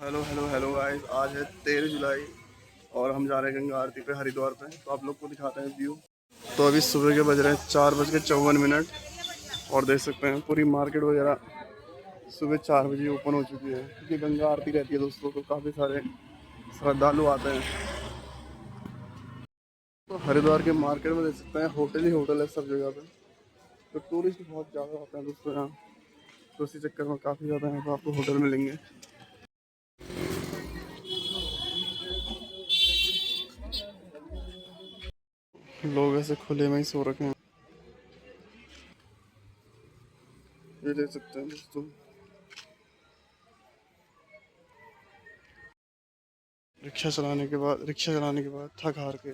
Hello hello hello guys, आज है 13 जुलाई और हम जा रहे हैं गंगा आरती पे हरिद्वार पे। तो आप लोग को दिखाते हैं व्यू। तो अभी सुबह के बज रहे हैं 4:54 और देख सकते हैं पूरी मार्केट वगैरह सुबह 4 बजे ओपन हो चुकी है, क्योंकि गंगा आरती रहती है दोस्तों। तो काफ़ी सारे श्रद्धालु आते हैं। तो हरिद्वार के मार्केट में देख सकते हैं होटल ही होटल है सब जगह पे। तो टूरिस्ट बहुत ज़्यादा आते हैं दोस्तों यहाँ। तो इसी चक्कर में काफ़ी ज़्यादा यहाँ पर आपको होटल मिलेंगे। लोग ऐसे खुले में ही सो रखे हैं, ये देख सकते हैं दोस्तों। रिक्शा चलाने के बाद थक हार के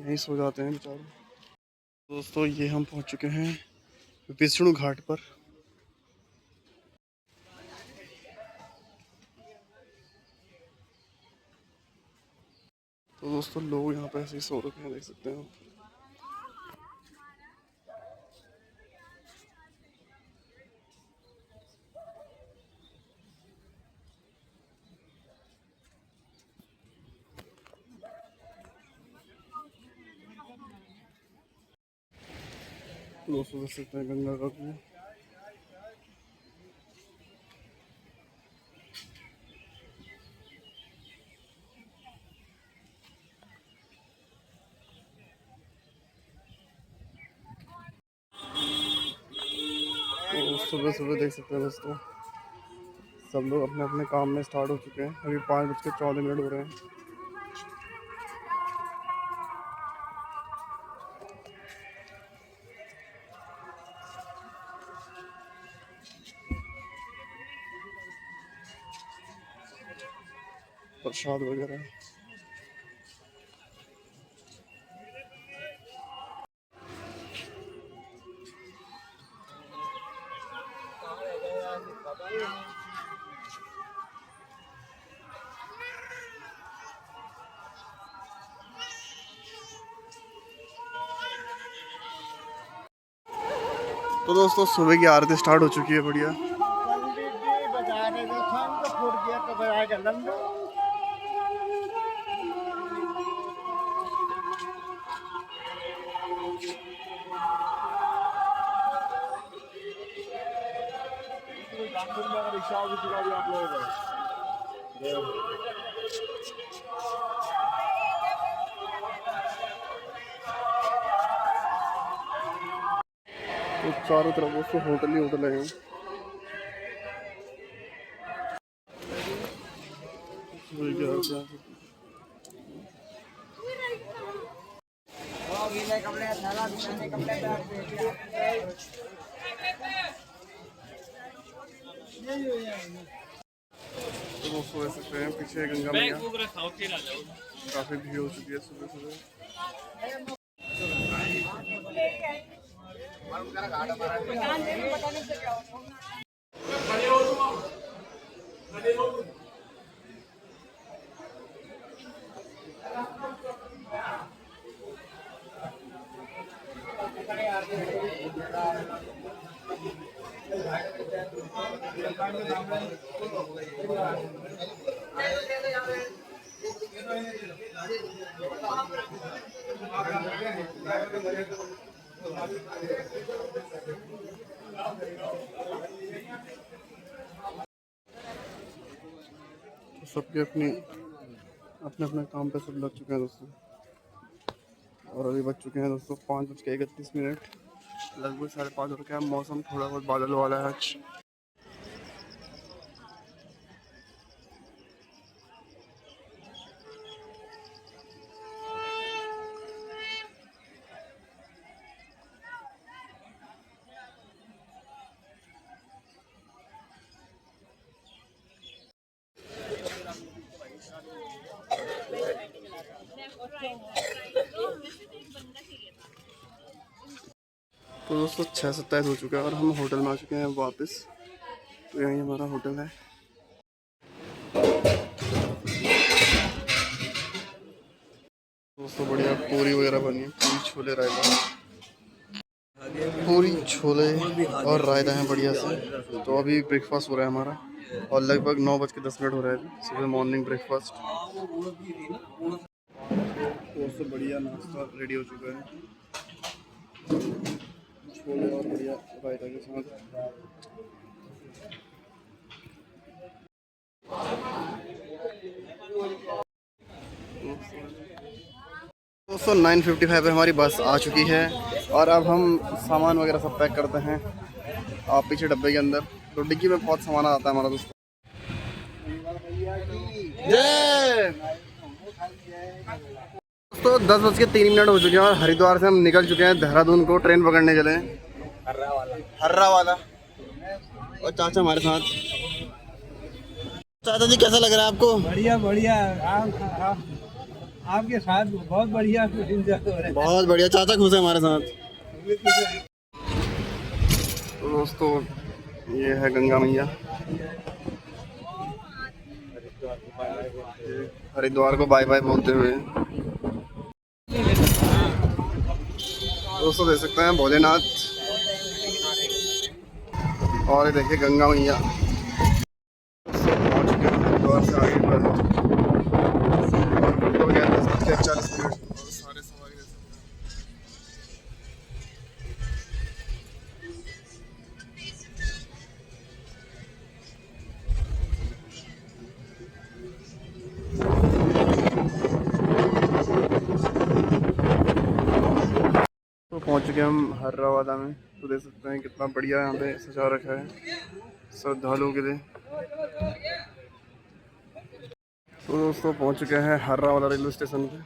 यहीं सो जाते हैं बेचारे। दोस्तों ये हम पहुंच चुके हैं विष्णु घाट पर। तो दोस्तों लोग यहाँ पे ऐसे ही सो रखे हैं, देख सकते हैं। दोस्तों देख सकते हैं गंगा का व्यू। तो सुबह सुबह देख सकते हैं दोस्तों, सब लोग अपने अपने काम में स्टार्ट हो चुके हैं। अभी 5:14 हो रहे हैं। प्रसाद वगैरह। तो दोस्तों सुबह की आरती स्टार्ट हो चुकी है, बढ़िया। तो चारों तरफ दोस्तों होटल ही होटल है। तो दोस्तों देख सकते हैं पीछे गंगा मैया, काफी भीड़ हो चुकी है सुबह सुबह। सबके अपने अपने काम पे सब लग चुके हैं दोस्तों। और अभी बज चुके हैं दोस्तों 5:31। लगभग 5:30 हो रखा है। मौसम थोड़ा बहुत बादल वाला है आज। तो दोस्तों 6:27 हो चुका है और हम होटल में आ चुके हैं वापस। तो यही हमारा होटल है। दोस्तों बढ़िया पूरी वगैरह बनी है, पूरी छोले रायता, पूरी छोले और रायता है बढ़िया से। तो अभी ब्रेकफास्ट हो रहा है हमारा। और लगभग 9:10 हो रहे हैं। सुबह मॉर्निंग ब्रेकफास्ट तो बढ़िया नाश्ता रेडी हो चुका है। छोले और बढ़िया रायता के साथ। दोस्तों 9:55 पे हमारी बस आ चुकी है और अब हम सामान वगैरह सब पैक करते हैं आप पीछे डब्बे के अंदर। तो डिग्गी में बहुत सामान आता है हमारा दोस्तों। दोस्तों 10:03 हो चुके हैं और हरिद्वार से हम निकल चुके हैं देहरादून को ट्रेन पकड़ने के लिए। हर्रा वाला और चाचा हमारे साथ। चाचा जी कैसा लग रहा है आपको? बढ़िया बढ़िया। आपके साथ बहुत बढ़िया। बहुत बढ़िया। चाचा खुश है हमारे साथ। तो दोस्तों ये है गंगा मैया। हरिद्वार को बाय बाय बोलते हुए दोस्तों देख सकते हैं भोलेनाथ और ये देखिए गंगा मैया। पहुंच चुके हैं हरिद्वार से आगे पर तो 10:40 मिनट और सारे सवारी देख सकते हैं। तो पहुंच चुके हैं हम हर्रावाला में। तो देख सकते हैं कितना बढ़िया यहाँ पे सजा रखा है श्रद्धालुओं के लिए। तो दोस्तों पहुंच चुके हैं हर्रावाला रेलवे स्टेशन पे।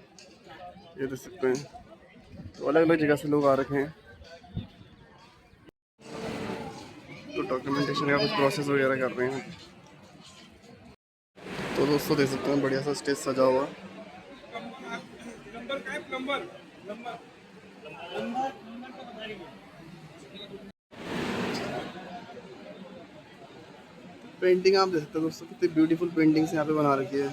ये देख सकते हैं तो अलग अलग जगह से लोग आ रखे हैं। तो डॉक्यूमेंटेशन का कुछ प्रोसेस वगैरह कर रहे हैं। तो दोस्तों देख सकते हैं बढ़िया सा स्टेज सजा हुआ। पेंटिंग आप देख सकते हो दोस्तों कितनी ब्यूटीफुल पेंटिंग्स यहाँ पे बना रखी है।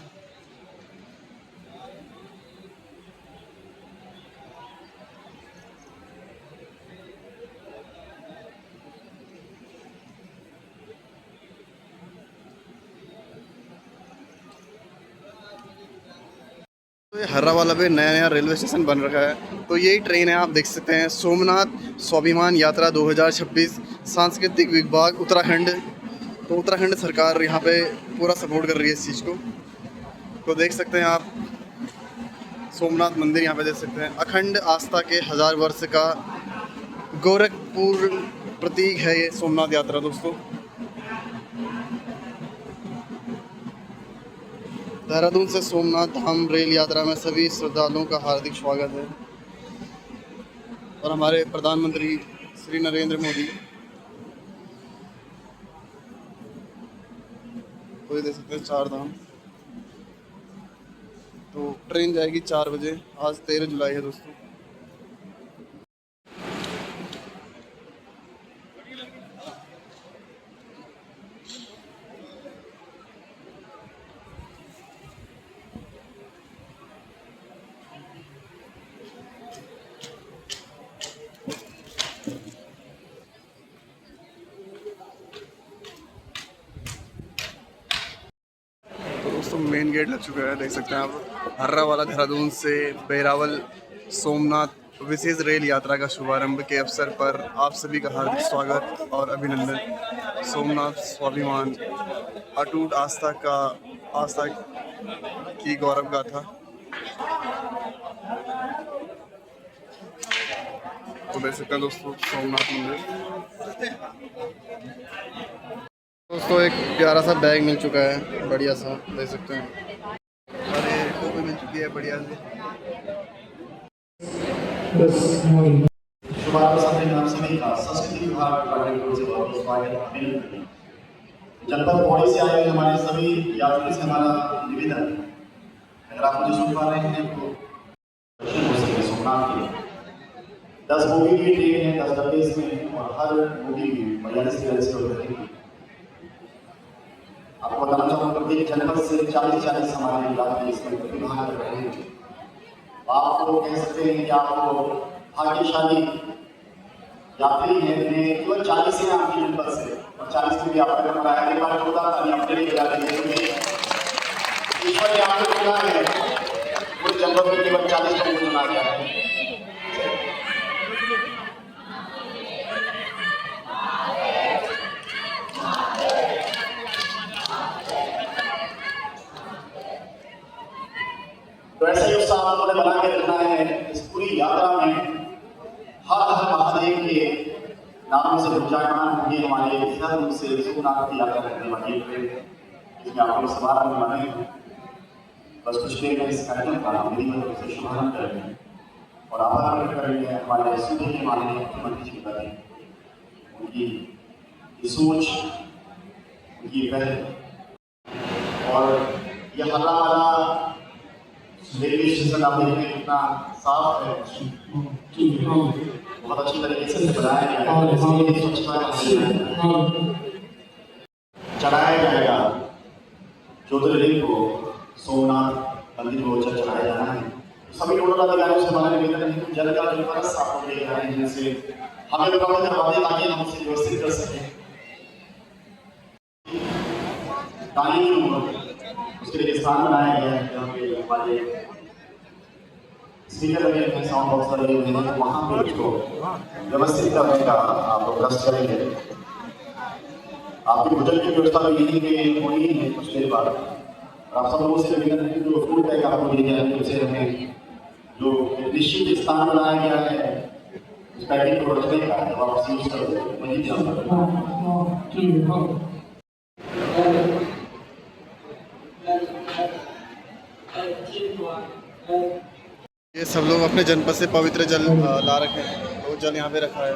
तो ये हर्रावाला पे नया नया रेलवे स्टेशन बन रखा है। तो यही ट्रेन है आप देख सकते हैं सोमनाथ स्वाभिमान यात्रा 2026 सांस्कृतिक विभाग उत्तराखंड। तो उत्तराखंड सरकार यहाँ पे पूरा सपोर्ट कर रही है इस चीज़ को। तो देख सकते हैं आप सोमनाथ मंदिर यहाँ पे देख सकते हैं। अखंड आस्था के 1000 वर्ष का गोरखपुर प्रतीक है ये सोमनाथ यात्रा दोस्तों। देहरादून से सोमनाथ धाम रेल यात्रा में सभी श्रद्धालुओं का हार्दिक स्वागत है। और हमारे प्रधानमंत्री श्री नरेंद्र मोदी तो ये देख सकते हैं 4 धाम। तो ट्रेन जाएगी 4 बजे। आज 13 जुलाई है दोस्तों। तो दोस्तों मेन गेट लग चुका है देख सकते हैं आप। हर्रावाला देहरादून से बेरावल सोमनाथ विशेष रेल यात्रा का शुभारंभ के अवसर पर आप सभी का हार्दिक स्वागत और अभिनंदन। सोमनाथ स्वाभिमान अटूट आस्था की गौरव गाथा। तो देख सकते हैं दोस्तों सोमनाथ मंदिर। दोस्तों एक प्यारा सा बैग मिल चुका है बढ़िया सा देख सकते हैं। और ये टोपी मिल चुकी है बढ़िया से। संस्कृति विभाग से जनपद पौड़ी से आए हमारे सभी यात्री से हमारा निवेदन है अगर आप मुझे सुन पा रहे हैं तो दर्शन हो सके सोमनाथ के। 10 बोगी की ट्रेन है 10 डब्बे इसमें और हर बोगी में 42 होगी। आपको बताना चाहूँगा प्रत्येक जनपद से 40 हमारे यात्री इसमें प्रतिभाग कर रहे हैं। आप लोग कह सकते हैं कि आपको भाग्यशाली यात्री हैं जिन्हें केवल 40 हैं आपकी जनपद से, और 40 में भी आपका नंबर आया। एक बार जोरदार ताली अपने लिए बजा दीजिए, क्योंकि ईश्वर ने आपको चुना है, पूरे जनपद में केवल 40 लोगों को चुना गया है। तो ऐसे ही उत्साह उन्होंने बना के रखना है इस पूरी यात्रा में। हर हर महादेव के नाम से गुंजायमान होंगे हमारे धर्म से सोमनाथ की यात्रा करने वाली ट्रेन, जिसमें आप लोग सवार होने वाले हैं। बस कुछ देर में इस कार्यक्रम का विधिवत से शुभारंभ करेंगे और आभार प्रकट करेंगे हमारे सूबे के माननीय मुख्यमंत्री जी का। उनकी सोच, उनकी पहल, और यह हल्ला वाला रेलवे स्टेशन आप देख रहे हैं कितना साफ है, बहुत अच्छी तरीके से बनाया गया है। इसमें स्वच्छता चढ़ाया जाएगा ज्योतिर्लिंग को, सोमनाथ मंदिर को चढ़ाया जाना है। सभी नोडल अधिकारियों से हमारा निवेदन है कि जल का जो परस आप लोग देख रहे हैं, जिनसे हमें विभाग करवा दें ताकि हम उसे व्यवस्थित कर सकें। उसके लिए स्थान बनाया गया है जहाँ पे हमारे स्पीकर लगे हैं, साउंड बॉक्स लगे हुए हैं, वहाँ पे उसको व्यवस्थित करने का आप लोग कष्ट करेंगे। आपकी भोजन की व्यवस्था तो यहीं पे होनी है कुछ देर बाद। आप सब लोगों से निवेदन है कि जो फूड पैक आपको दिए जाएंगे उसे हमें जो निश्चित स्थान बनाया गया है उस पैकेट को रखने का, जब आप उसे यूज करोगे वहीं ये सब लोग अपने जनपद से पवित्र जल ला रखे हैं, तो जल यहाँ पे रखा है।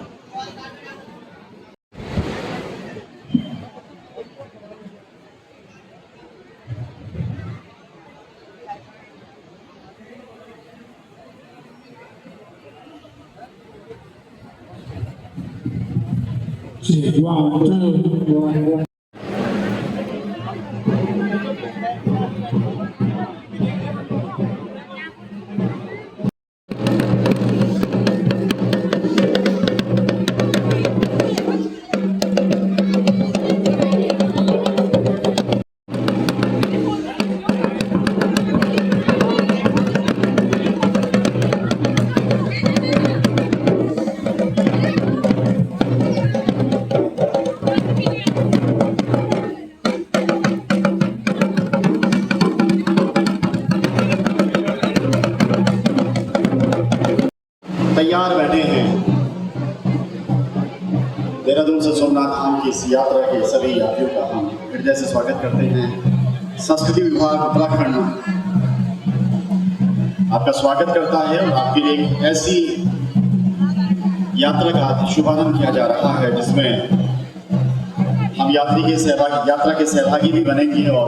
तैयार बैठे हैं देहरादून से सोमनाथ धाम की इस यात्रा के सभी यात्रियों का हम हृदय से स्वागत करते हैं। संस्कृति विभाग उत्तराखंड आपका स्वागत करता है और आपके लिए एक ऐसी यात्रा का शुभारंभ किया जा रहा है जिसमें हम यात्रा के सहभागी भी बनेंगे और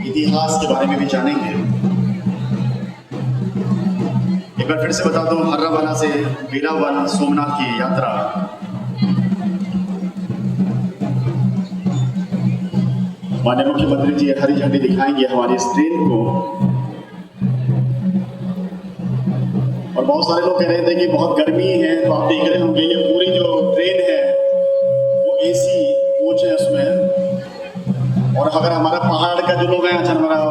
इतिहास के बारे में भी जानेंगे। एक बार फिर से बता दूं, हर्रावाला से बीरावन सोमनाथ की यात्रा माननीय मुख्यमंत्री जी हरी झंडी दिखाएंगे हमारी इस ट्रेन को। और बहुत सारे लोग कह रहे थे कि बहुत गर्मी है, तो आप देख रहे होंगे ये पूरी जो ट्रेन है वो एसी कोच है उसमें। और अगर हमारा पहाड़ का जो लोग हैं, अच्छा हमारा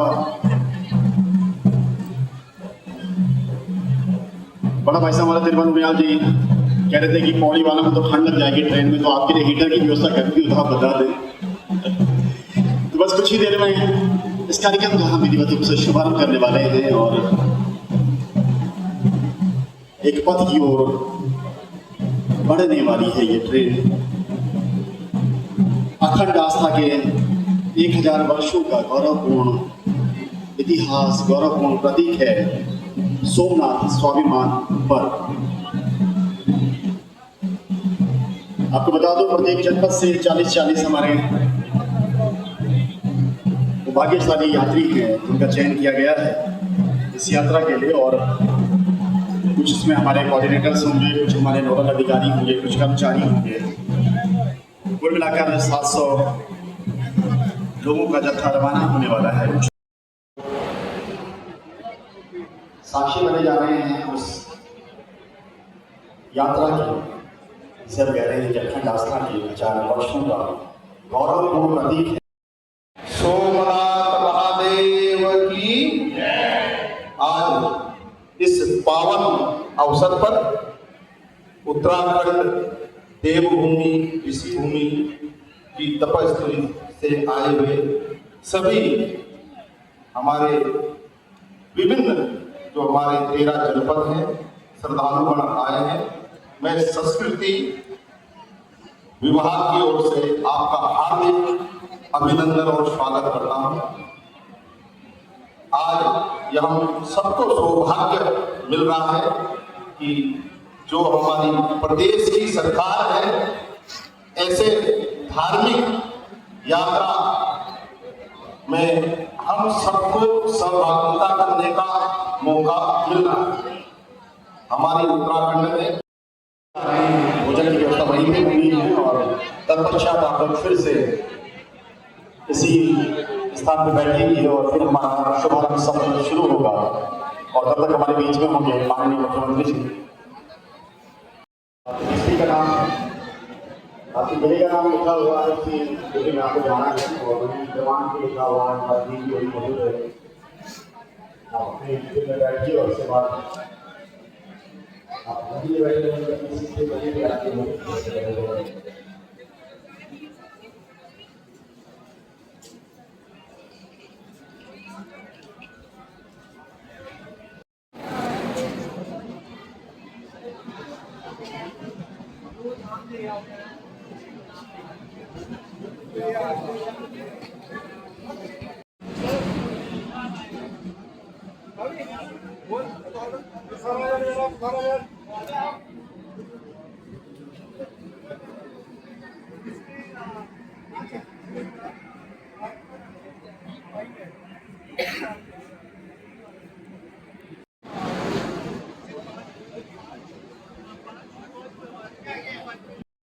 बड़ा भाई साहब हमारा तिरवन उनियाल जी कह रहे थे कि पौड़ी वालों को तो ठंड लग जाएगी ट्रेन में, तो आपके लिए हीटर की व्यवस्था करके उधर बता दें। तो बस कुछ ही देर में इस कार्यक्रम का हम विधिवत रूप से शुभारंभ करने वाले हैं और एक पथ की ओर बढ़ने वाली है ये ट्रेन। अखंड आस्था के 1000 वर्षों का गौरवपूर्ण इतिहास, गौरवपूर्ण प्रतीक है सोमनाथ स्वाभिमान पर्व। आपको बता दो, प्रत्येक जनपद से 40-40 हमारे भाग्यशाली यात्री हैं जिनका चयन किया गया है इस यात्रा के लिए। और कुछ इसमें हमारे कोऑर्डिनेटर्स होंगे, कुछ हमारे नोडल अधिकारी होंगे, कुछ कर्मचारी होंगे। कुल मिलाकर 700 लोगों का जत्था रवाना होने वाला है। साक्षी बने जा रहे हैं उस यात्रा के जिसे हम कह रहे हैं जखंड आस्था के 50 वर्षों का गौरवपूर्ण प्रतीक है। सोमनाथ महादेव की आज इस पावन अवसर पर उत्तराखंड देवभूमि ऋषि भूमि की तपस्थली से आए हुए सभी हमारे विभिन्न जो हमारे 13 जनपद हैं श्रद्धालुगण आए हैं। मैं संस्कृति विभाग की ओर से आपका हार्दिक अभिनंदन और स्वागत करता हूं। आज यह हम सबको सौभाग्य मिल रहा है कि जो हमारी प्रदेश की सरकार है ऐसे धार्मिक यात्रा में हम सबको सहभागिता करने का मौका मिल रहा है। हमारे उत्तराखंड में भोजन की व्यवस्था वहीं पे हुई है और तत्पश्चात आप लोग फिर से इसी स्थान पर बैठेंगे और फिर हमारा शुभारंभ सत्र शुरू होगा। और तब तक हमारे बीच में होंगे माननीय मुख्यमंत्री जी। किसी का नाम आपकी बेटे का नाम लिखा हुआ है कि लेकिन आपको जाना है और जवान को लिखा हुआ है बाकी की वही मौजूद है। आप अपने स्कूल में बैठिए और उसके बाद आप नदी में बैठे हैं किसी से बड़ी भी आती है।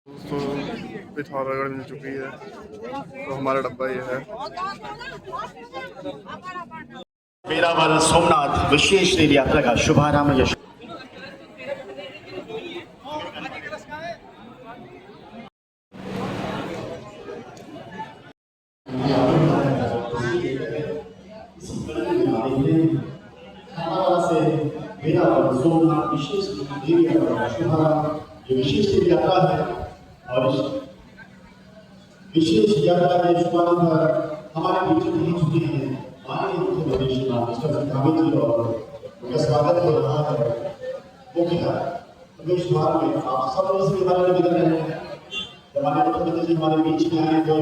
दोस्तों पिथौरागढ़ मिल चुकी है तो हमारा डब्बा ये है। वेरावल सोमनाथ विशेष रेल यात्रा का शुभारंभ यश वेरावल सोमनाथ विशेष रेल यात्रा का शुभारंभ जो विशेष रेल यात्रा है और विशेष यात्रा के शुभारंभ पर हमारे बीच में ही चुके हैं माननीय मुख्यमंत्री श्री मिस्टर काबिल जी और उनका स्वागत हो रहा है। मुख्य प्रदेश भर में आप सब लोग से हमारे निवेदन है हमारे मुख्यमंत्री जी हमारे बीच में आए जो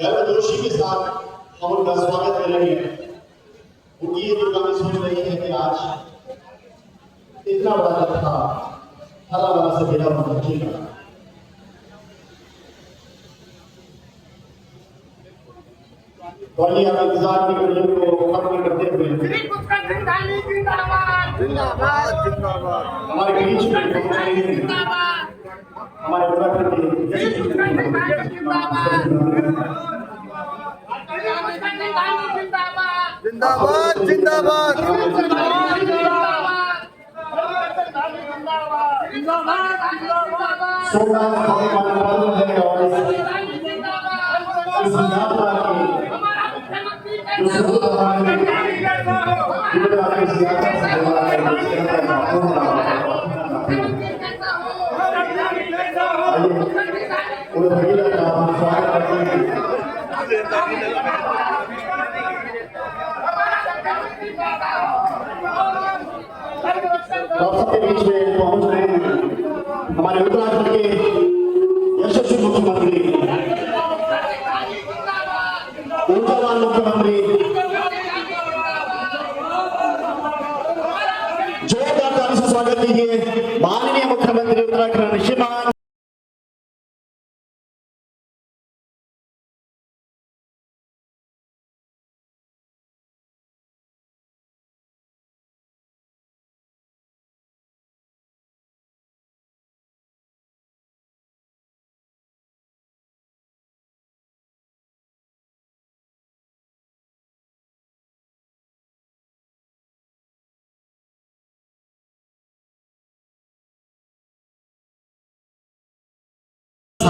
गर्मजोशी के साथ हम उनका स्वागत करेंगे। उनकी ये दुर्गा सोच रही है कि आज इतना बड़ा था हरा वाला से बेड़ा पहुंचेगा। और ये आप इंतजार की कड़ियों को खत्म करते हुए जिंदाबाद जिंदाबाद हमारे बीच में हमारे उत्तराखंड के जिंदाबाद जिंदाबाद सोमनाथ है और इस यात्रा के जो सबूत हमारे इस यात्रा से जुड़ा है उन्हें भगीरथ का हम स्वागत करते हैं। सबके बीच में पहुंच रहे हैं हमारे उत्तराखंड के यशस्वी मुख्यमंत्री ऊर्जावान मुख्यमंत्री जोरदार ताली से स्वागत कीजिए माननीय मुख्यमंत्री उत्तराखंड श्रीमान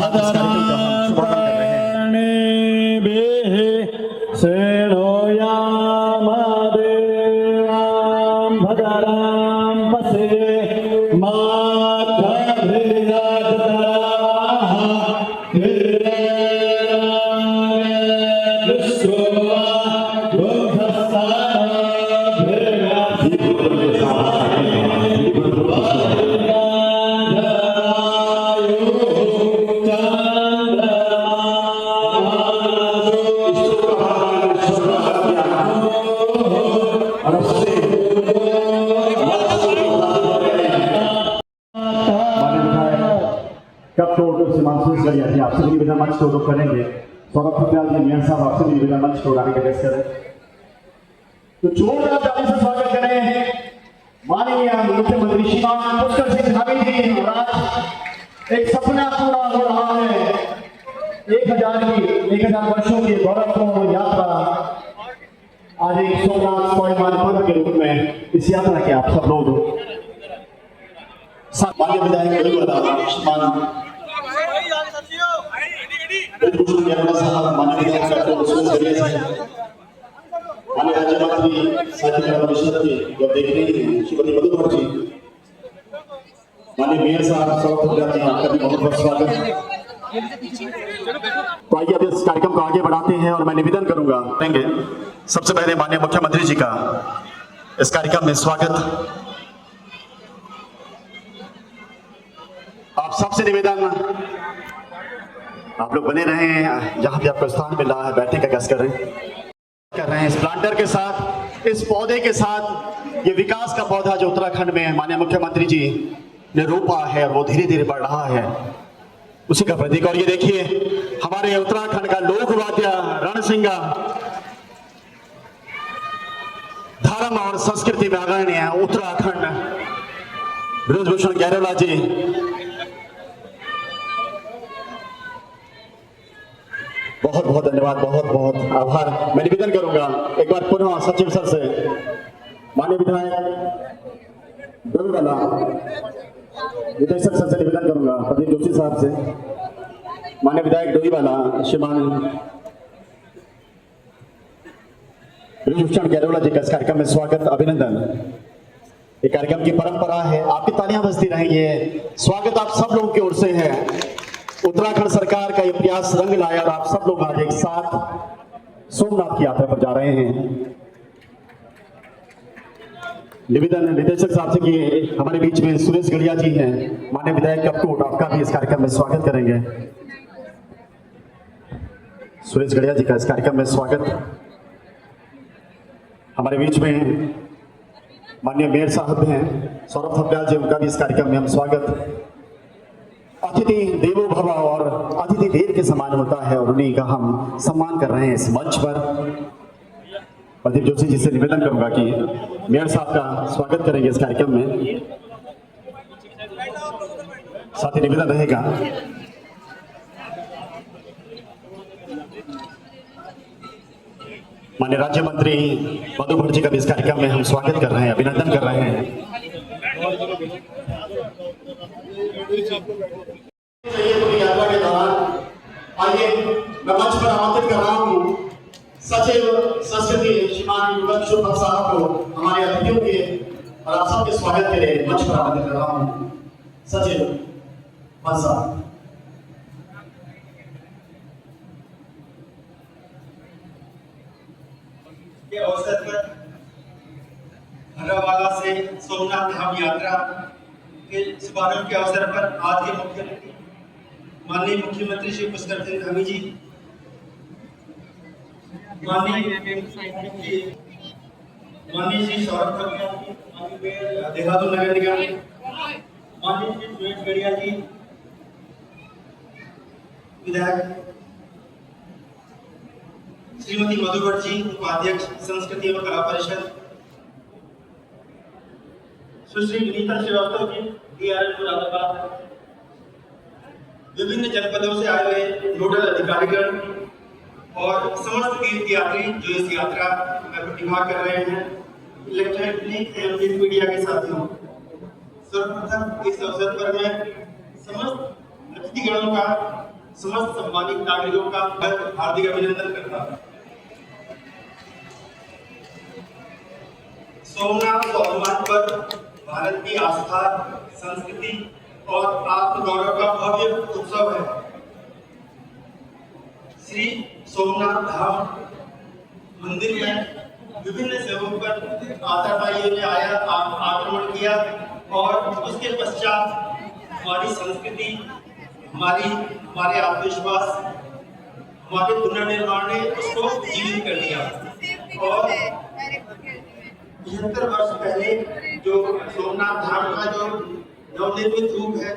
साथ इस कार्यक्रम का हम शुभारंभ कर रहे हैं। आपसे निवेदन मंच को करेंगे। सौरभ खत्याल जी मेयर साहब आपसे निवेदन मंच को आने के लिए करें। तो जोरदार ताली से स्वागत करें माननीय मुख्यमंत्री श्रीमान पुष्कर सिंह धामी जी। और आज एक सपना पूरा हो रहा है, 1000 वर्षों की गौरवपूर्ण यात्रा आज एक सोमनाथ स्वाभिमान पर्व के रूप में इस यात्रा के आप सब लोग माननीय विधायक श्रीमान माननीय राज्य मंत्री साहित्य परिषद के जो देख रही हैं श्रीमती मधुकर जी, माननीय मेयर साहब सौरभ खत्याल जी, आपका भी बहुत बहुत स्वागत। तो आइए अब इस कार्यक्रम को आगे बढ़ाते हैं और मैं निवेदन करूंगा देंगे सबसे पहले माननीय मुख्यमंत्री जी का इस कार्यक्रम में स्वागत। आप सबसे निवेदन, आप लोग बने रहे हैं जहां भी आपको स्थान मिल रहा है, बैठने का कस कर रहे हैं इस प्लांटर के साथ, इस पौधे के साथ। ये विकास का पौधा जो उत्तराखंड में माननीय मुख्यमंत्री जी ने रोपा है और वो धीरे धीरे बढ़ रहा है, उसी का प्रतीक। और ये देखिए हमारे उत्तराखंड का लोक वाद्य रणसिंगा धर्म और संस्कृति में अग्रणी उत्तराखंड ब्रजभूषण गैरोला जी, बहुत बहुत धन्यवाद, बहुत बहुत आभार। मैं निवेदन करूंगा एक बार पुनः सचिव सर से, माननीय विधायक डोईवाला विधायक सर से निवेदन करूंगा, प्रदीप जोशी साहब से, माननीय विधायक डोईवाला श्रीमान ब्रजभूषण गैरोला जी का इस कार्यक्रम में स्वागत, अभिनंदन। ये कार्यक्रम की परंपरा है, आपकी तालियां बजती रहेंगी। स्वागत आप सब लोगों की ओर से है। उत्तराखंड सरकार का ये प्रयास रंग लाया और आप सब लोग आज एक साथ सोमनाथ की यात्रा पर जा रहे हैं। निवेदन निदेशक साहब से कि हमारे बीच में सुरेश गढ़िया जी हैं, माननीय विधायक कपकोट, आपका भी इस कार्यक्रम में स्वागत करेंगे। सुरेश गढ़िया जी का इस कार्यक्रम में स्वागत। हमारे बीच में माननीय मेयर साहब हैं सौरभ खत्याल जी, उनका भी इस कार्यक्रम में हम स्वागत। अतिथि देवो भव और अतिथि देव के समान होता है और उन्हीं का हम सम्मान कर रहे हैं इस मंच पर। प्रदीप जोशी जी से निवेदन करूंगा कि मेयर साहब का स्वागत करेंगे इस कार्यक्रम में। साथ ही निवेदन रहेगा माननीय राज्य मंत्री मधुकर जी का भी इस कार्यक्रम में हम स्वागत कर रहे हैं, अभिनंदन कर रहे हैं। यात्रा के दौरान आइए मैं मंच पर आमंत्रित कर रहा हूँ सचिव संस्कृति श्रीमान युगल शुभ साहब को, हमारे अतिथियों के और आप सबके स्वागत के लिए मंच पर आमंत्रित कर रहा हूँ। सचिव साहब के अवसर पर हर्रावाला से सोमनाथ धाम यात्रा के शुभारंभ के अवसर पर आज के मुख्यमंत्री माननीय मुख्यमंत्री श्री पुष्कर सिंह धामी जी, माननीय श्री सौरभ खत्याल जी, माननीय देहरादून नगर निगम, माननीय श्री सुरेश गढ़िया जी, विधायक श्रीमती मधुकर जी, उपाध्यक्ष संस्कृति एवं कला परिषद, सुश्री विनीता श्रीवास्तव जी, DRL मुरादाबाद, विभिन्न जनपदों से आए हुए नोडल अधिकारीगण और समस्त तीर्थ यात्री जो इस यात्रा में प्रतिभाग कर रहे हैं, इलेक्ट्रॉनिक एवं मीडिया के साथियों, सर्वप्रथम इस अवसर पर मैं समस्त अतिथिगणों का समस्त सम्मानित नागरिकों का हार्दिक अभिनंदन करता हूं। सोमनाथ स्वाभिमान पर भारत की आस्था, संस्कृति और आत्मगौरव का भव्य उत्सव है। श्री सोमनाथ धाम मंदिर में विभिन्न सेवकों पर आतंकवादियों ने आक्रमण किया और उसके पश्चात हमारी संस्कृति, हमारे आत्मविश्वास, हमारे पुनर्निर्माण ने उसको जीवित कर दिया। और 75 वर्ष पहले जो सोमनाथ धाम का जो नवनिर्मित रूप है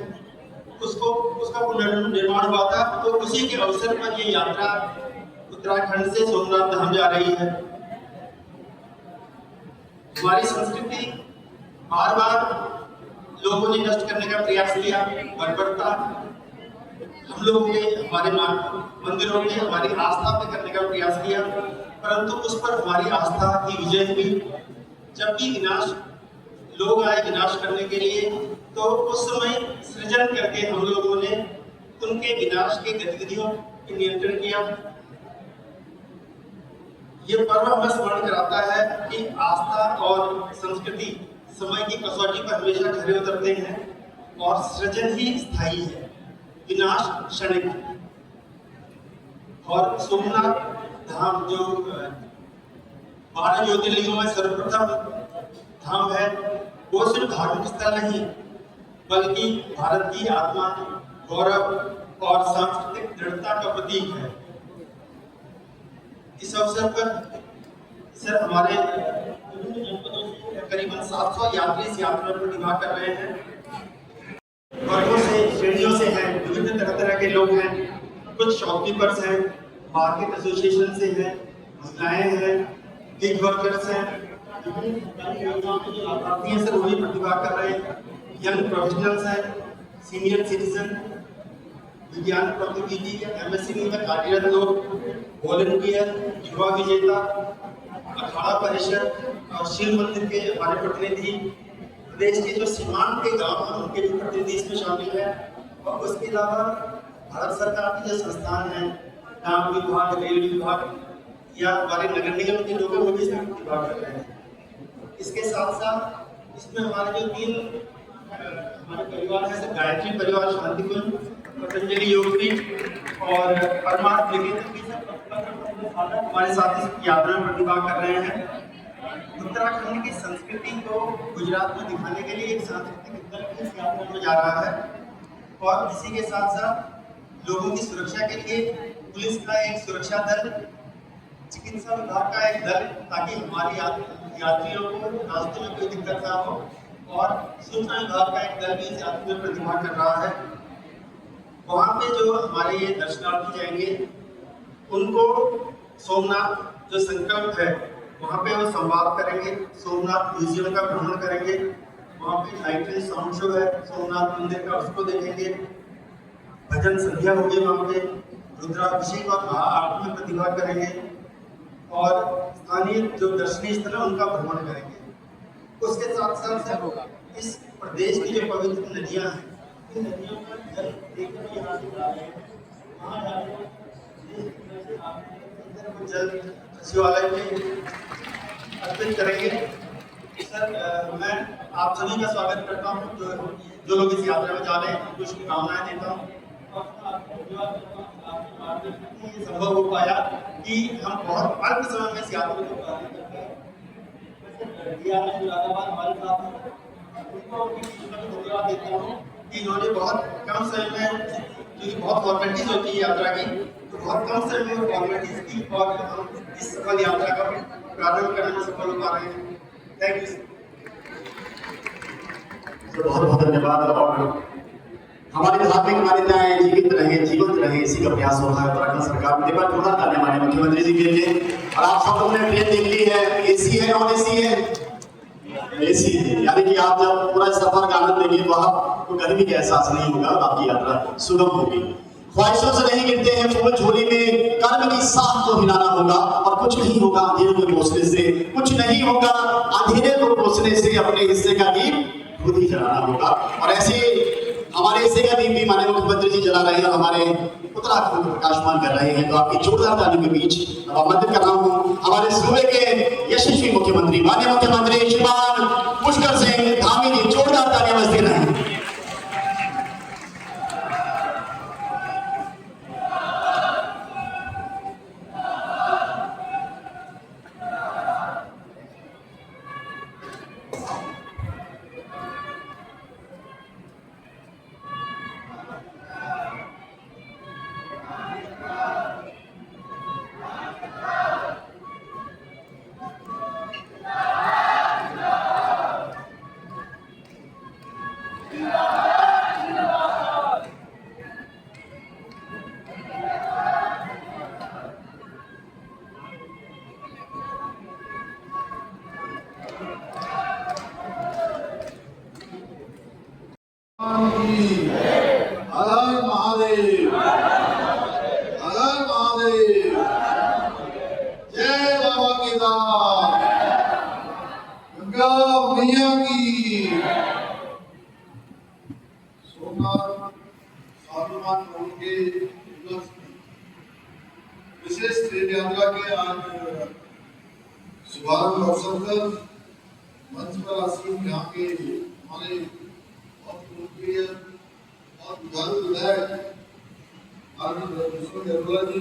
उसका पुनर्निर्माण हुआ था, तो उसी के अवसर पर ये यात्रा उत्तराखंड से सोमनाथ धाम जा रही है। हमारी संस्कृति बार बार लोगों ने नष्ट करने का प्रयास किया, बर्बरता हम लोगों ने हमारे मंदिरों में हमारी आस्था पे करने का प्रयास किया, परंतु उस पर हमारी आस्था की विजय हुई। जब भी लोग आए विनाश करने के लिए, तो उस समय सृजन करके हम लोगों ने उनके विनाश की गतिविधियों पर नियंत्रण किया। ये पर्व हमें स्मरण कराता है कि आस्था और संस्कृति समय की कसौटी पर हमेशा खरे उतरते हैं और सृजन ही स्थायी है, विनाश क्षणिक। और सोमनाथ धाम जो 12 ज्योतिर्लिंगों में सर्वप्रथम धाम है, वो सिर्फ धार्मिक स्थल नहीं बल्कि भारत की आत्मा, गौरव और सांस्कृतिक दृढ़ता का प्रतीक है। इस अवसर पर सर हमारे विभिन्न जनपदों से करीबन 700 यात्री इस यात्रा में प्रतिभाग कर रहे हैं। वर्गों से, श्रेणियों से हैं, विभिन्न तरह के लोग हैं। कुछ शॉपकीपर्स हैं, मार्केट एसोसिएशन से हैं, महिलाएं हैं, गिग वर्कर्स हैं, विभिन्न योजनाओं के जो लाभार्थी हैं सर वही प्रतिभाग कर रहे हैं। यंग प्रोफेशनल्स हैं, सीनियर सिटीजन, विज्ञान प्रौद्योगिकी या एमएससी में कार्यरत लोग, वॉलंटियर, युवा विजेता, अखाड़ा परिषद और शिव मंदिर के हमारे प्रतिनिधि, प्रदेश के जो सीमांत के गांव हैं उनके भी प्रतिनिधि इसमें शामिल है। और उसके अलावा भारत सरकार के जो संस्थान हैं, डाक विभाग, रेल विभाग या हमारे नगर निगम के लोग वो भी इसमें प्रतिभाग कर रहे हैं। इसके साथ साथ इसमें हमारे जो 3 हमारे परिवार है, गायत्री परिवार, शांति कुंज, पतंजलि योगपीठ और परमार्थ निकेतन हमारे साथ इस यात्रा में प्रतिभाग कर रहे हैं। उत्तराखंड की संस्कृति को गुजरात में दिखाने के लिए एक सांस्कृतिक दल इस यात्रा में जा रहा है और इसी के साथ साथ लोगों की सुरक्षा के लिए पुलिस का एक सुरक्षा दल, चिकित्सा विभाग का एक दल, ताकि हमारी यात्रियों को रास्ते में कोई दिक्कत ना हो, और सूचना विभाग का एक दल भी इस यात्रा में प्रतिभाग कर रहा है। वहाँ पे जो हमारे ये दर्शनार्थी जाएंगे उनको सोमनाथ जो संकल्प है वहाँ पे वो संवाद करेंगे, सोमनाथ म्यूजियम का भ्रमण करेंगे, वहाँ पे लाइट एंड साउंड शो है सोमनाथ मंदिर का, उसको देखेंगे, भजन संध्या होगी वहाँ पे, रुद्राभिषेक और महाआरती में प्रतिभाग करेंगे और स्थानीय जो दर्शनीय स्थल है उनका भ्रमण करेंगे। उसके साथ साथ इस प्रदेश की जो पवित्र नदियाँ हैं, इन नदियों का जल देखकर यहाँ से जा रहे हैं, वहाँ जा रहे हैं, जल शिवालय में अर्पित करेंगे। सर मैं आप सभी का स्वागत करता हूँ, जो लोग इस यात्रा में जा रहे हैं, उनको शुभकामनाएं देता हूँ। ये संभव हो पाया कि हम बहुत अल्प समय में इस यात्रा को प्रारंभ करते हैं। हमारे साथ उनको धन्यवाद देता हूँ कि इन्होंने बहुत कम समय में, क्योंकि बहुत फॉर्मेलिटीज होती है यात्रा की, तो बहुत कम समय में फॉर्मेलिटीज की और हम इस सफल यात्रा का प्रारंभ करने में सफल हो पा रहे हैं। Thank you. बहुत बहुत धन्यवाद। और हमारी धार्मिक मान्यताएं जीवित रहे, इसी का प्रयास हो रहा है उत्तराखंड सरकार में। पर जोरदार तालियां माने मुख्यमंत्री जी के लिए। और आप सब लोगों ने ट्रेन देख ली है, एसी है, नॉन एसी है? एसी है, यानी कि आप जब पूरा सफर का आनंद लेंगे तो आपको गर्मी का एहसास नहीं होगा, आपकी यात्रा सुगम होगी। ख्वाहिशों से नहीं गिरते हैं फूल झोली में, कर्म की साथ को हिलाना होगा और कुछ नहीं होगा अंधेरे को कोसने से, कुछ नहीं होगा अंधेरे को कोसने से, अपने हिस्से का दीप खुद ही जलाना होगा। और ऐसे हमारे सेगा दीप भी माननीय मुख्यमंत्री जी जला रहे हैं और हमारे उत्तराखंड को प्रकाशमान कर रहे हैं। तो आपकी जोरदार तालियों के बीच अब आमंत्रित कर रहा हूँ हमारे सूबे के यशस्वी मुख्यमंत्री माननीय मुख्यमंत्री श्रीमान पुष्कर सिंह धामी जी, जोरदार तालियां बजती रहें। हर महादेव, हर महादेव, जय बाबा केदार, गंगा मैया की। सोमनाथ स्वाभिमान पर्व के विशेष ट्रेन यात्रा के आज शुभारंभ अवसर पर मंच पर आसीन यहाँ के हमारे बहुत लोकप्रिय और जुझारू विधायक आदरणीय अरोड़ा जी,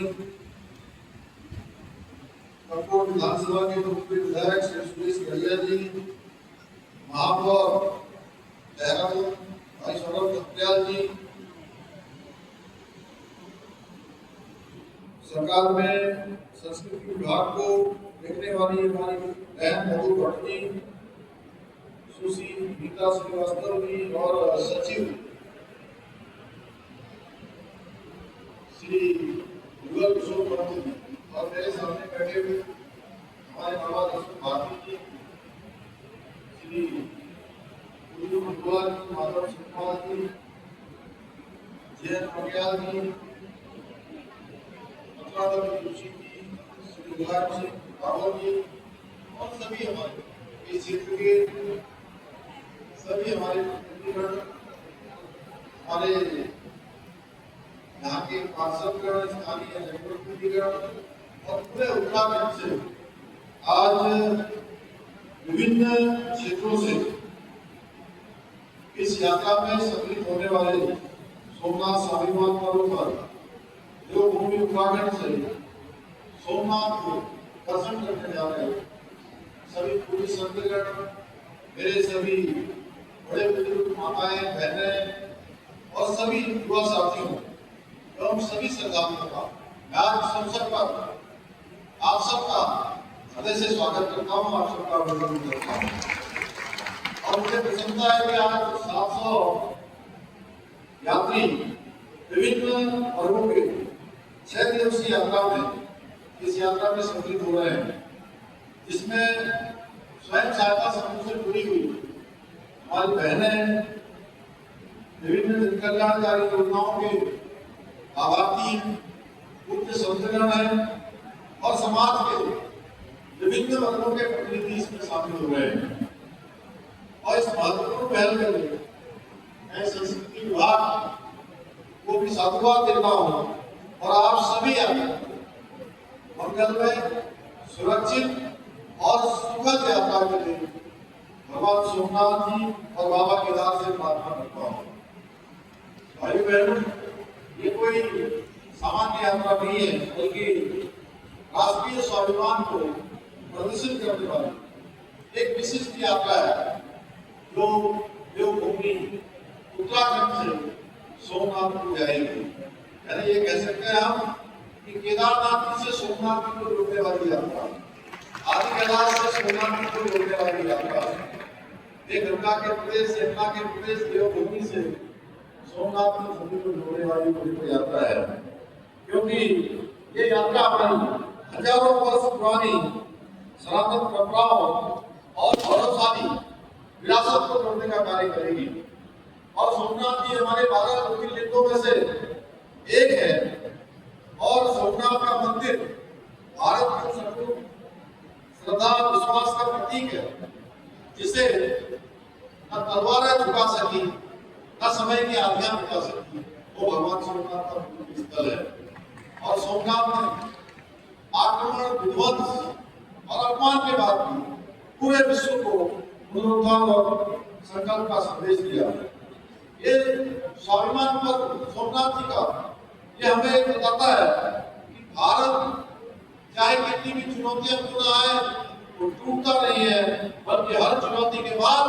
कपकोट विधानसभा के लोकप्रिय विधायक श्री सुरेश गढ़िया जी, महापौर देहरादून भाई सौरभ खत्रियाल जी, सरकार में संस्कृति विभाग को देखने वाली हमारी बहन मधु भट्ट जी, सुश्री गीता श्रीवास्तव जी और सचिव श्री युगल किशोर पंत जी और मेरे सामने बैठे हुए हमारे बाबा दर्शन भारती जी, श्री गुरु भगवान जी, माधव सुखपाल जी, जयंत मटियाल जी, जोशी जी, श्री गुलाब सिंह रावल जी और सभी हमारे इस क्षेत्र के सभी हमारे प्रतिनिधिगण, हमारे यहाँ के पार्षदगण, स्थानीय जनप्रतिनिधिगण और पूरे उत्तराखंड से आज विभिन्न क्षेत्रों से इस यात्रा में सम्मिलित होने वाले सोमनाथ स्वाभिमान पर्व पर देवभूमि उत्तराखंड से सोमनाथ को दर्शन करने जा रहे हैं। सभी पूरी संतगण, मेरे सभी बड़े बुजुर्ग माताएं, बहनें और सभी युवा साथियों एवं सभी श्रद्धालुओं का मैं आज इस अवसर पर आप सबका हृदय से स्वागत करता हूँ, आप सबका अभिनंदन करता हूँ। और मुझे प्रसन्नता है कि आज 700 यात्री विभिन्न पर्वों के 6 दिवसीय यात्रा में इस यात्रा में सम्मिलित हो रहे हैं, जिसमें स्वयं सहायता समूह से जुड़ी हुई हमारी बहनें, विभिन्न जन कल्याणकारी योजनाओं के लाभार्थी, उच्च संतगण हैं और समाज के विभिन्न वर्गों के प्रतिनिधि इसमें शामिल हो रहे हैं। और इस महत्वपूर्ण पहल के लिए मैं संस्कृति विभाग को भी साधुवाद देता हूँ और आप सभी मंगल में सुरक्षित और सुखद यात्रा के लिए भगवान सोमनाथ जी और बाबा केदार से प्रार्थना करता हूँ। भाई बहनों, ये कोई सामान्य यात्रा नहीं है, बल्कि राष्ट्रीय स्वाभिमान को प्रदर्शित करने वाली एक विशिष्ट यात्रा है, जो देवभूमि उत्तराखंड से सोमनाथ को जाएगी। यानी ये कह सकते हैं हम कि केदारनाथ से सोमनाथ को जोड़ने वाली यात्रा, आदि कैलाश से सोमनाथ को जोड़ने वाली यात्रा, ये गंगा के प्रदेश, यमुना के प्रदेश, देवभूमि से सोमनाथ की भूमि को जोड़ने वाली पवित्र यात्रा है। क्योंकि ये यात्रा हमारी हजारों वर्ष पुरानी सनातन परंपराओं और गौरवशाली विरासत को जोड़ने का कार्य करेगी। और सोमनाथ जी हमारे 12 ज्योतिर्लिंगों में से एक है और सोमनाथ का मंदिर भारत की सर्वोच्च श्रद्धा विश्वास का प्रतीक है, जिसे न तलवारें झुका सकी न समय की आज्ञा मिटा सकती, वो भगवान सोमनाथ का स्थल है। और सोमनाथ में आक्रमण, विध्वंस और अपमान के बाद भी पूरे विश्व को पुनरुत्थान और संकल्प का संदेश दिया। ये स्वाभिमान पर सोमनाथ जी का ये हमें बताता है कि भारत चाहे कितनी भी चुनौतियां क्यों ना आए, वो टूटता नहीं है, बल्कि हर चुनौती के बाद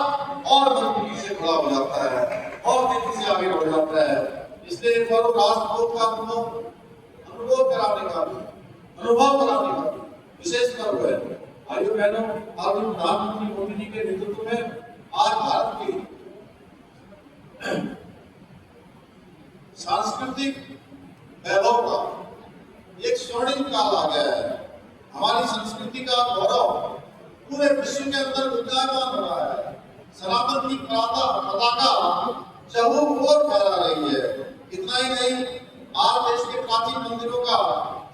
और मजबूती से खड़ा हो जाता है और तेजी से आगे बढ़ जाता है। इसलिए एक बार राष्ट्रभोग का अनुभव कराने का विशेष पर्व है। भाइयों बहनों, आज प्रधानमंत्री मोदी जी के नेतृत्व में आज भारत की सांस्कृतिक वैभव का एक स्वर्णिम काल आ गया है। हमारी संस्कृति का गौरव पूरे विश्व के अंदर गुंजायमान हो रहा है। सनातन की पताका चहुओर फहरा रही है। इतना ही नहीं, आज देश के प्राचीन मंदिरों का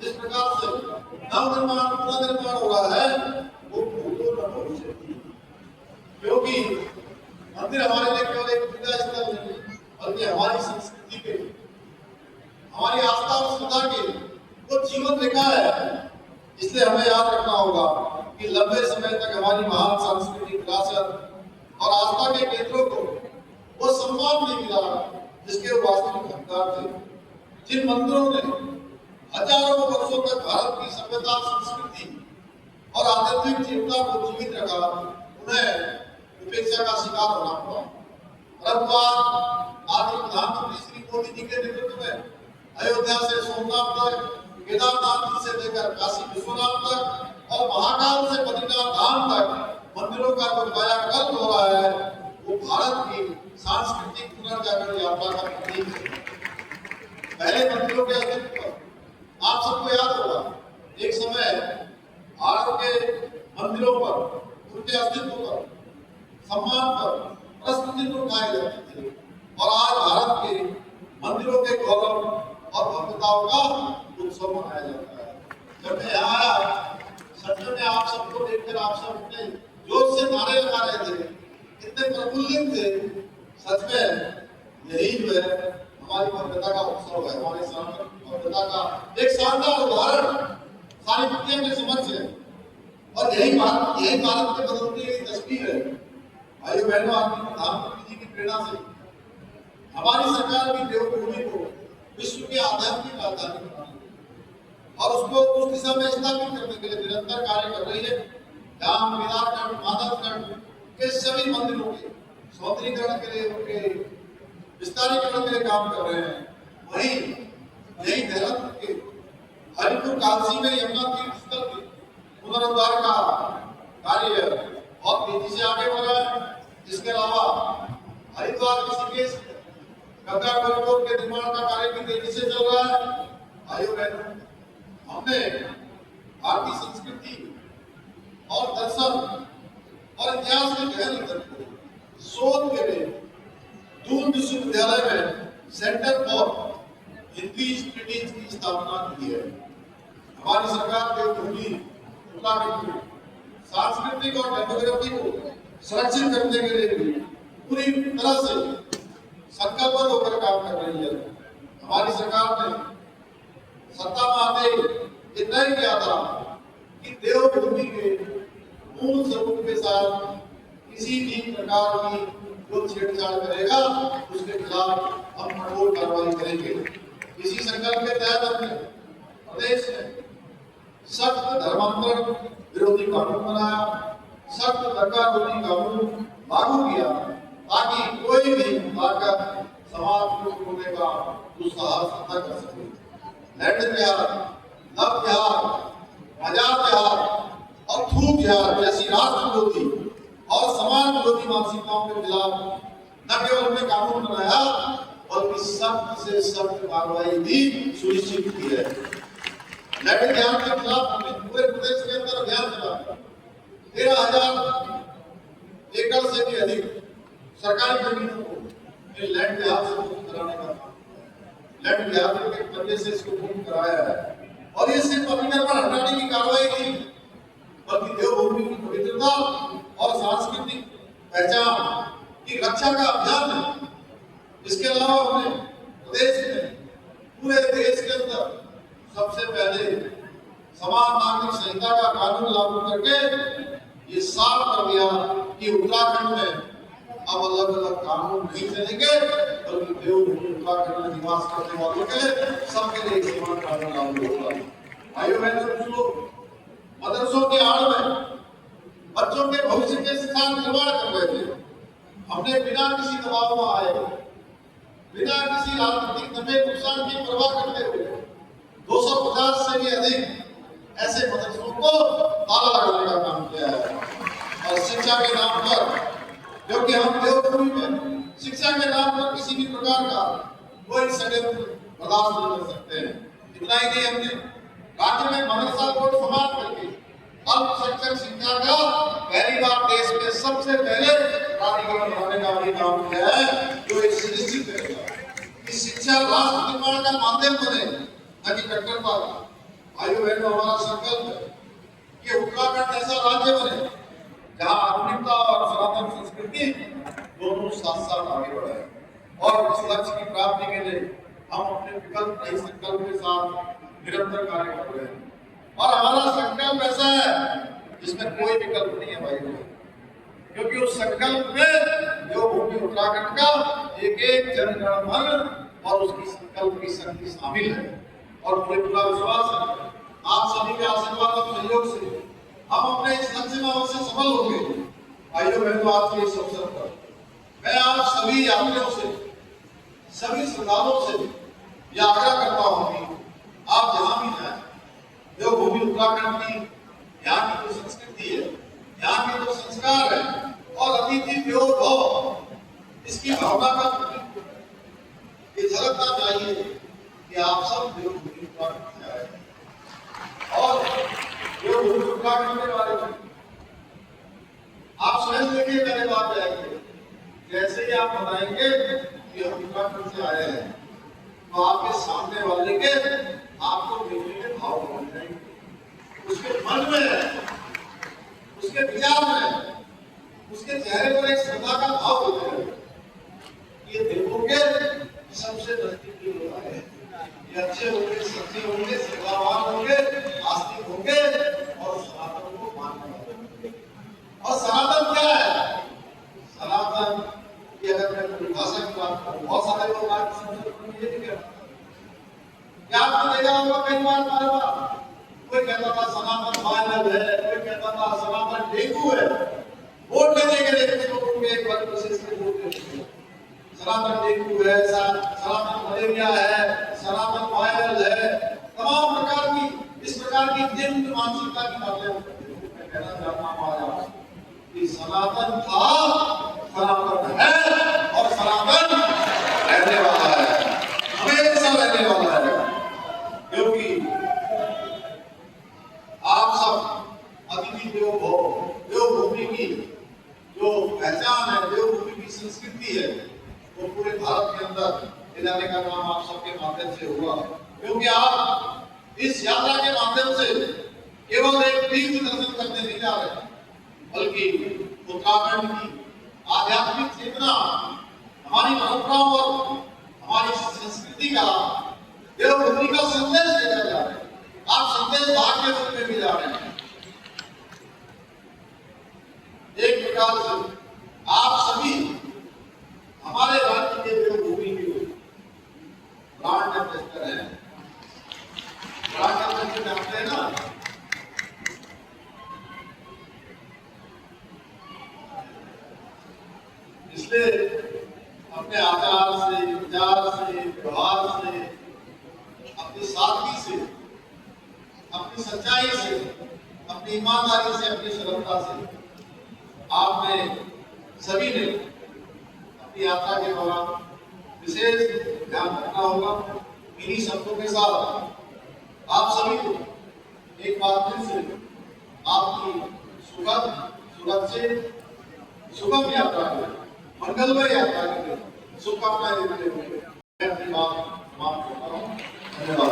जिस प्रकार से नवनिर्माण पुनर्निर्माण हो रहा है, वो भूतो न भविष्यति। क्योंकि मंदिर हमारे लिए केवल एक पूजा स्थल नहीं, बल्कि हमारी संस्कृति के, हमारी आस्था और श्रद्धा के वो जीवन रेखा है। इसलिए हमें याद रखना होगा कि लंबे समय तक हमारी महान सांस्कृतिक विरासत और आस्था के केंद्रों को वो सम्मान नहीं मिला जिसके वास्तविक हकदार थे। जिन मंदिरों ने हजारों वर्षों तक भारत की सभ्यता, संस्कृति और आध्यात्मिक चेतना को जीवित रखा, उन्हें उपेक्षा का शिकार होना पड़ा। परंतु आज प्रधानमंत्री श्री मोदी जी के नेतृत्व में अयोध्या से सोमनाथ तक, केदारनाथ जी से लेकर काशी विश्वनाथ तक और महाकाल से बद्रीनाथ धाम तक मंदिरों का जो कायाकल्प हो रहा है, वो भारत की सांस्कृतिक पुनर्जागरण यात्रा का प्रतीक है। पहले मंदिरों के अस्तित्व पर आप सबको याद होगा, एक समय भारत के मंदिरों पर, उनके अस्तित्व पर, सम्मान पर प्रश्न चिन्ह उठाए जाते थे। और आज भारत के मंदिरों के गौरव और भव्यताओं का उत्सव मनाया जाता है। जब मैं यहाँ आया, सच में आप सबको देखकर आप सब इतने जोश से नारे लगा रहे थे, इतने प्रफुल्लित थे। सच में यही जो है हमारी भव्यता का उत्सव है, हमारी भव्यता का एक शानदार उदाहरण सारी दुनिया के समक्ष है। और यही भारत के बदलती हुई तस्वीर है। भाइयों बहनों, आपकी प्रधानमंत्री जी की प्रेरणा से हमारी सरकार भी देवभूमि को विश्व के आध्यात्मिक राजधानी बनाने और उसको उस दिशा में स्थापित करने के लिए निरंतर कार्य कर रही है। जहाँ केदारखंड, माधवखंड के सभी मंदिरों के सौंदर्यीकरण के लिए, उनके विस्तारीकरण के लिए काम कर रहे हैं, वहीं यही देहरादून के हरिपुर कालसी में यमुना तीर्थ स्थल के पुनरुद्धार का कार्य बहुत तेजी से आगे बढ़ रहा है। इसके अलावा हरिद्वार ऋषिकेश गंगा कॉरिडोर के निर्माण का कार्य भी तेजी से चल रहा है। भाइयों बहनों, हमने भारतीय संस्कृति और दर्शन और इतिहास के गहन अध्ययन को शोध के लिए दून विश्वविद्यालय में सेंटर फॉर हिंदी स्टडीज की स्थापना की है। हमारी सरकार देवभूमि उत्तराखंड में सांस्कृतिक और डेमोग्राफी को संरक्षित करने के लिए पूरी तरह से संकल्पबद्ध होकर काम कर रही है। हमारी सरकार ने सत्ता में आते ये तय किया था कि देवभूमि के मूल स्वरूप के साथ किसी भी प्रकार की जो छेड़छाड़ करेगा उसके खिलाफ हम कठोर कार्रवाई करेंगे। इसी संकल्प के तहत हमने प्रदेश में सख्त धर्मांतरण विरोधी कानून बनाया, सख्त धक्काधुक्की कानून लागू किया, ताकि कोई भी आकर समाज को तोड़ने का दुस्साहस न कर सके। लैंड तिहार, नव तिहार, मजार तिहार और थूक तिहार जैसी राष्ट्र विरोधी और समाज विरोधी मानसिकताओं के खिलाफ न केवल हमने कानून बनाया, बल्कि सख्त से सख्त कार्रवाई भी सुनिश्चित की है। लैंड तिहार के खिलाफ हमने पूरे प्रदेश के अंदर अभियान चलाया। 13,000 एकड़ से भी अधिक सरकारी जमीनों को लैंड तिहार से मुक्त कराने का लैंड तिहार के कब्जे से इसको मुक्त कराया है। और ये सिर्फ अतिक्रमण हटाने की कार्रवाई नहीं, बल्कि देवभूमि की पवित्रता और सांस्कृतिक पहचान की रक्षा का अभियान है। इसके अलावा हमने प्रदेश में पूरे देश के अंदर सबसे पहले समान नागरिक संहिता का कानून लागू करके ये साफ कर दिया कि उत्तराखंड में अब अलग अलग कानून नहीं चलेंगे, बल्कि देवभूमि उत्तराखंड में निवास करने वालों के सबके लिए समान कानून लागू होगा। भाइयों बहनों, कुछ लोग मदरसों के आड़ में बच्चों के भविष्य के साथ खिलवाड़ कर रहे थे। हमने बिना किसी दबाव में आए, बिना किसी राजनीतिक नफे नुकसान की परवाह करते हुए 250 से भी अधिक ऐसे मदरसों को ताला लगाने का काम किया है। और शिक्षा के नाम पर, क्योंकि हम देवभूमि में शिक्षा के नाम पर किसी भी प्रकार का कोई षड्यंत्र बर्दाश्त नहीं कर सकते हैं। इतना ही नहीं, हमने राज्य में मदरसा बोर्ड समाप्त करके अल्पसंख्यक शिक्षा का पहली बार देश में सबसे पहले प्राधिकरण बनाने का भी काम किया है, जो ये सुनिश्चित करेगा कि शिक्षा राष्ट्र निर्माण का माध्यम बने, न कि कट्टरता का। भाइयों बहनों, हमारा संकल्प है कि उत्तराखंड ऐसा राज्य बने जहां आधुनिकता और सनातन संस्कृति दोनों साथ साथ आगे बढ़े। और इस लक्ष्य की प्राप्ति के लिए हम अपने विकल्प नहीं संकल्प के साथ निरंतर कार्य कर रहे हैं। और हमारा संकल्प ऐसा है जिसमें कोई विकल्प नहीं है भाइयों, क्योंकि उस संकल्प में जो भूमि उत्तराखंड का एक एक जनगण मन और उसकी संकल्प की शक्ति शामिल है। और मुझे पूरा विश्वास है आप सभी के आशीर्वाद और सहयोग से हम अपने इस लक्ष्य में अवश्य सफल होंगे। भाइयों बहनों, आज के इस अवसर पर मैं आप सभी यात्रियों से, सभी श्रद्धालुओं से यह आग्रह करता हूँ कि आप जहाँ भी जाएं, देवभूमि उत्तराखंड की यहाँ की जो संस्कृति है, यहाँ के जो संस्कार है और अतिथि देवो भव, इसकी भावना का ये झलकना चाहिए कि आप सब देवभूमि उत्तराखंड से आए और देवभूमि उत्तराखंड के बारे में आप स्वयं देखिए, मेरे बात जाएंगे। जैसे ही आप बताएंगे कि हम उत्तराखंड से आए हैं, तो आपके सामने वाले के आपको देखने के भाव बन जाएंगे, उसके मन में, उसके विचार में, उसके चेहरे पर एक श्रद्धा का भाव हो जाएगा। ये देखोगे सबसे नजदीकी लोग आए हैं, ये अच्छे होंगे, सच्चे होंगे, श्रद्धावान होंगे, आस्तिक होंगे और सनातन को मानने वाले होंगे। और सनातन क्या है? सनातन की अगर मैं परिभाषा की बात करूं, बहुत सारे लोग आज समझते हैं क्या आपने देखा होगा कई बार हमारे पास कोई कहता था सनातन वायरल है, कोई कहता था सनातन डेंगू है। वोट लेने के लिए कुछ लोगों के एक वर्ग विशेष के वोट लेते हैं, सनातन डेंगू है, सनातन मलेरिया है, सनातन वायरल है, तमाम प्रकार की इस प्रकार की निम्न मानसिकता की बातें मैं कहना चाहता हूँ आज कि सनातन था, सनातन है और सनातन रहने वाला है, हमेशा रहने वाला है। क्योंकि आप सब अतिथि देवो भव, देवभूमि की जो पहचान है, देवभूमि की संस्कृति है, वो पूरे भारत के अंदर ले जाने का काम आप सबके माध्यम से हुआ। क्योंकि आप इस यात्रा के माध्यम से केवल एक तीर्थ दर्शन करने नहीं जा रहे, बल्कि उत्तराखंड की आध्यात्मिक चेतना, हमारी परंपराओं और हमारी संस्कृति का, देवभूमि का संदेश देकर जा रहे हैं। आप संदेश भाग के रूप में भी जा रहे हैं। एक प्रकार से आप सभी हमारे राज्य के देवभूमि के ब्रांड एम्बेसडर हैं। ब्रांड एम्बेसडर जानते हैं ना? इसलिए अपने आचार से, विचार से, व्यवहार से, अपनी सादगी से, अपनी सच्चाई से, अपनी ईमानदारी से, अपनी सरलता से आपने सभी ने अपनी यात्रा के दौरान विशेष ध्यान रखना होगा। इन्हीं शब्दों के साथ आप सभी को एक बार फिर से आपकी सुखद, सुरक्षित, सुगम यात्रा के, मंगलमय यात्रा के लिए शुभकामनाएं देते हुए मैं अपनी बात समाप्त करता हूँ। धन्यवाद।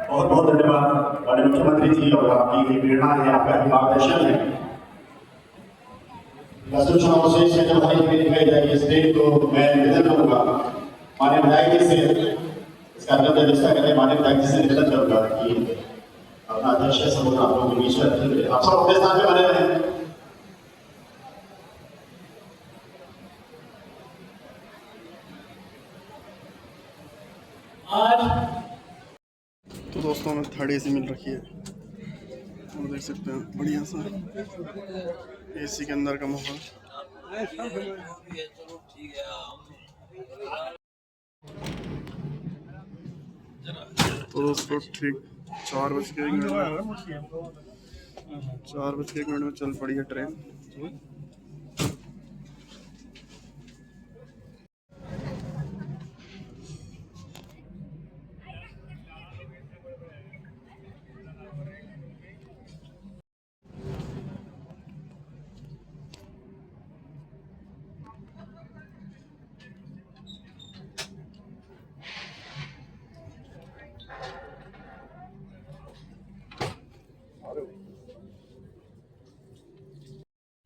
बहुत बहुत धन्यवाद माननीय मुख्यमंत्री जी, और आपकी ये प्रेरणा है, आपका मार्गदर्शन है। चुनाव शेष है जब हमारी टीम दिखाई जाएगी इस डेट को मैं निवेदन करूंगा माननीय विधायक जी से इसका अध्यक्षता करने माननीय विधायक जी से निवेदन करूंगा कि अपना अध्यक्ष समूह आप लोगों के बीच में रखेंगे। आप सब अपने स्थान पे बने रहें। तो दोस्तों हमें थर्ड एसी मिल रखी है और देख सकते हैं बढ़िया सा एसी के अंदर का माहौल। तो दोस्तों ठीक 4:01 में चल पड़ी है ट्रेन।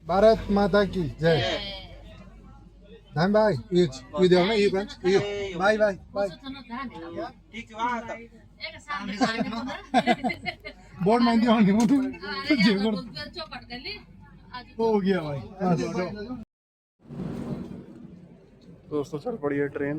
भारत माता की जय। धान भाई वीडियो में बाय बाय बाय बोर्ड में दिया हो गया भाई। दोस्तों चल पड़ी है ट्रेन।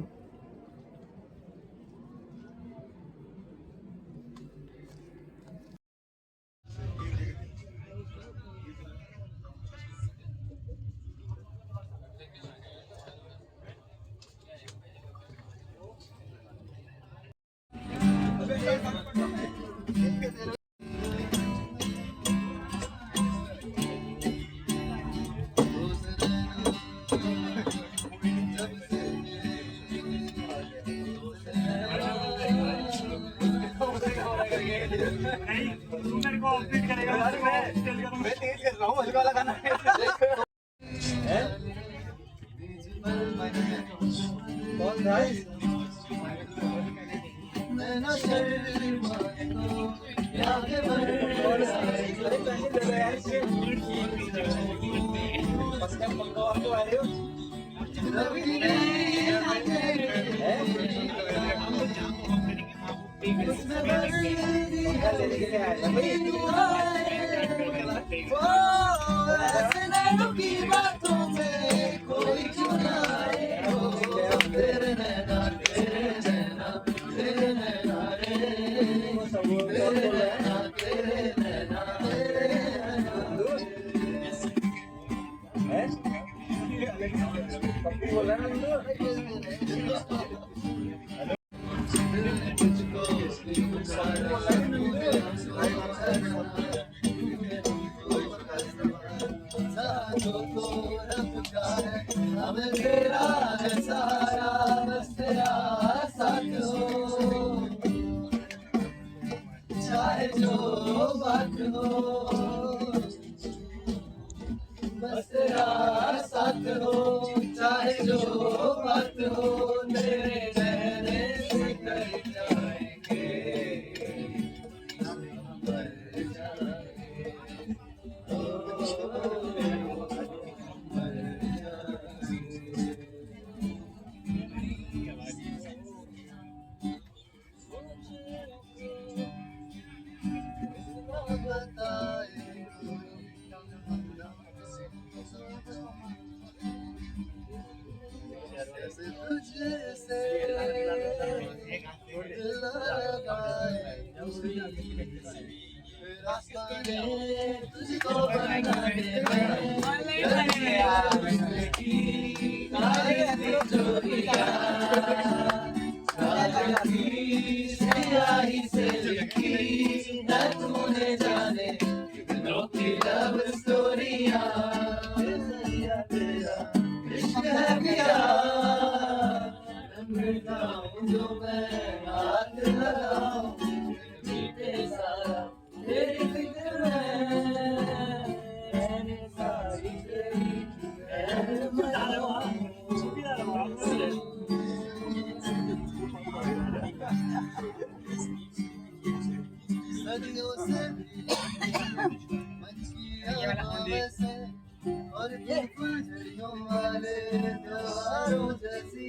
और ये फुलझड़ियों वाले त्योहारों जैसी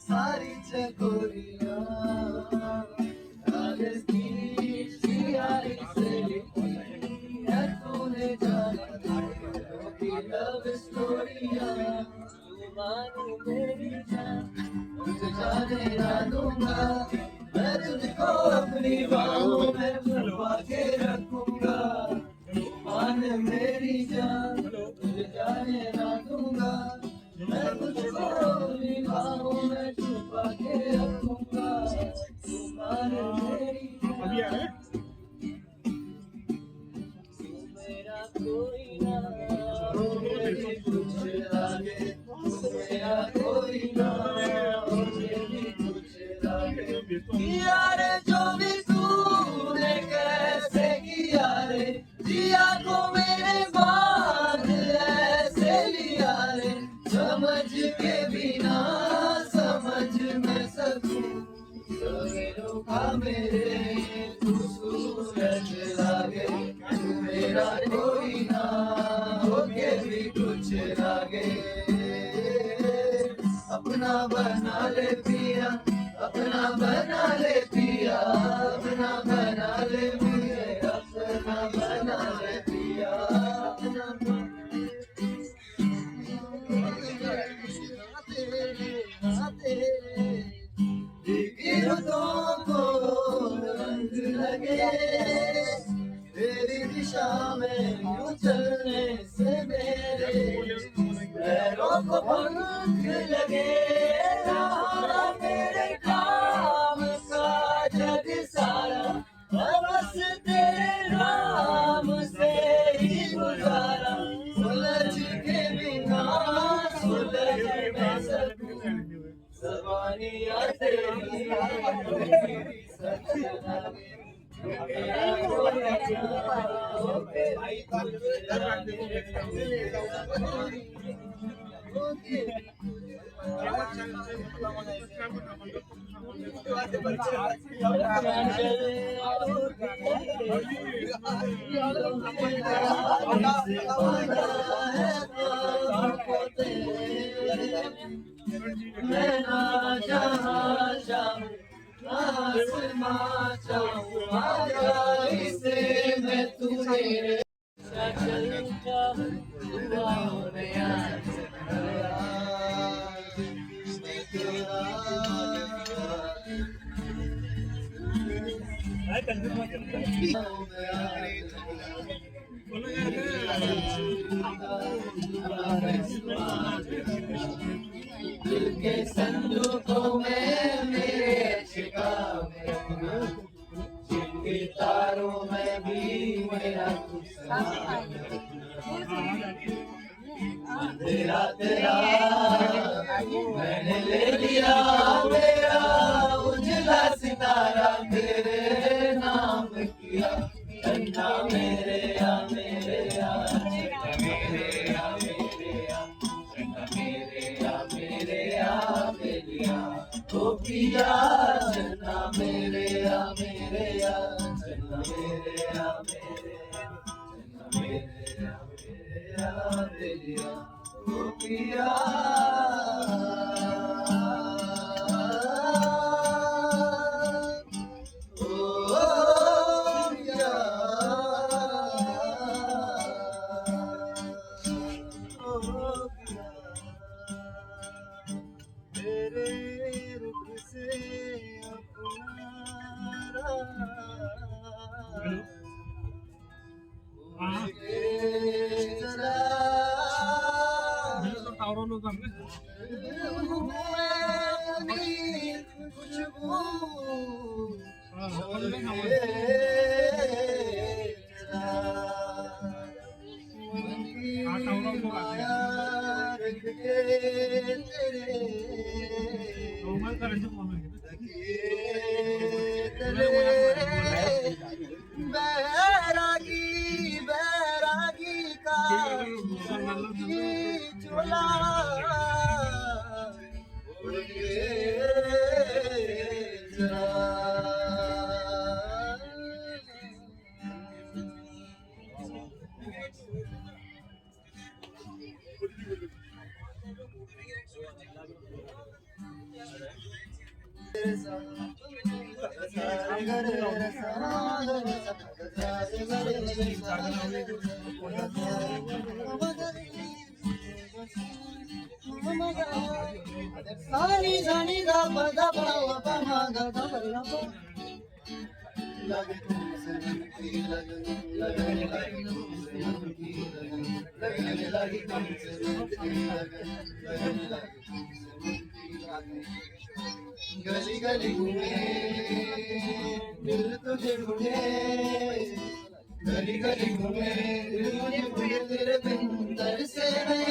सारी चकोरियां कागज की सियाही से लिखी है तूने जाना की लव स्टोरियां तू मानो मेरी जान तुझे जाने ना दूंगा मैं तुझको अपनी बाहों में छुपा के रखूंगा तू मान मेरी जान तुझे जाने ना दूंगा मैं तुझको अपनी बाहों में छुपा के रखूंगा तू मान मेरी जान तू मेरा कोई ना हो मेरी कुछ लागे तू मेरा कोई ना हो मेरी कुछ लागे किया रे जो भी तूने कैसे किया रे जिया को मेरे बाद ऐसे लिया रे समझ के बिना समझ में सकूं सवेरों का मेरे तू सूरज लागे तू मेरा कोई ना होके भी कुछ लागे अपना बना ले पिया अपना बना ले पिया अपना बना ले पिया अपना बना ले पिया अपना गिरतों को रंग लगे तेरी दिशा में यूं चलने से मेरे पैरों को पंख लगे रहा मेरे काम का जग सारा बस तेरे नाम से ही गुजारा सुलझ के बिना सुलझ मैं सकूं ज़बानियाँ तेरी सच लगे मेरा कोई मैं ना जहाँ जाऊँ आसमां चाहूँ आगाही से मैं तू मेरे चलूँगा दुआओं में आज मैं तेरा दिल के संदूकों में मेरे छिपावे जिनके तारों में भी मेरा कुछ तेरा तेरा मैंने ले लिया मेरा उजला सितारा तेरे नाम किया चन्ना मेरे या मेरे या मेरे या मेरे या चन्ना मेरे या मेरे या मेरे या ओ पिया चन्ना मेरे या मेरे या चन्ना मेरे या मेरे चन्ना मेरे या मेरे या मेरे या ओ पिया बैरागी बैरागी का चोला सानी सानी दा पदा पावा पमा दा दा लगे तुमसे मन की लगन लगन लगी तुमसे मन की लगन लगन लगी तुमसे मन की लगन लगन लगी तुमसे मन की लगन गली गली घूमे दिल तुझे ढूंढे गली गली घूमे दिल तुझे ढूंढे तेरे बिन तरसे मैं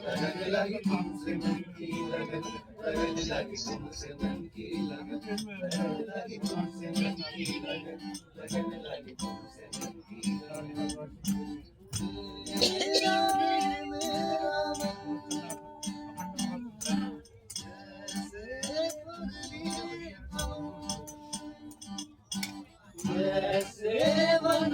लगन लगी तुमसे मन की लगन लगन लगी तुमसे मन की लगन लगन लगी तुमसे मन की लगन लगन लगी तुमसे मन की लगन मेरा ऐसे मन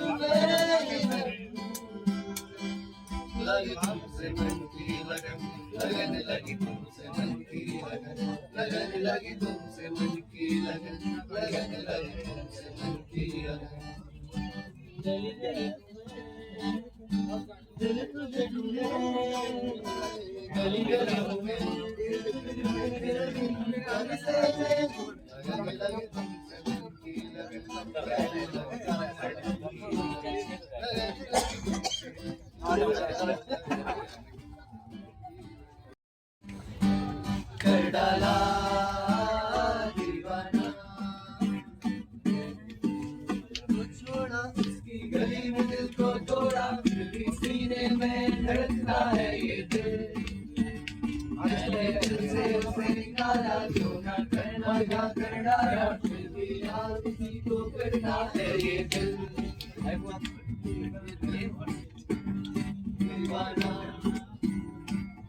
लगी तुमसे मन की लगन लगन लगी तुमसे मन की लगन लगन लगी तुमसे मन की लगन लगन लगी तुमसे मन की लगन दिल तुझे ढूंढे गली गली घूमे दिल तुझे ढूंढे तेरे बिन तरसे मैं लगन लगी तुमसे मन की लगन लगन लगी तुमसे मन की लगन कर डाला दीवाना तो छोड़ा उसकी गली में दिल को तोड़ा फिर भी सीने में धड़कता है ये दिल मैंने दिल से उसे निकाला क्यों ना करना क्या कर डाला फिर भी यार किसी को करना है ये दिल दीवाना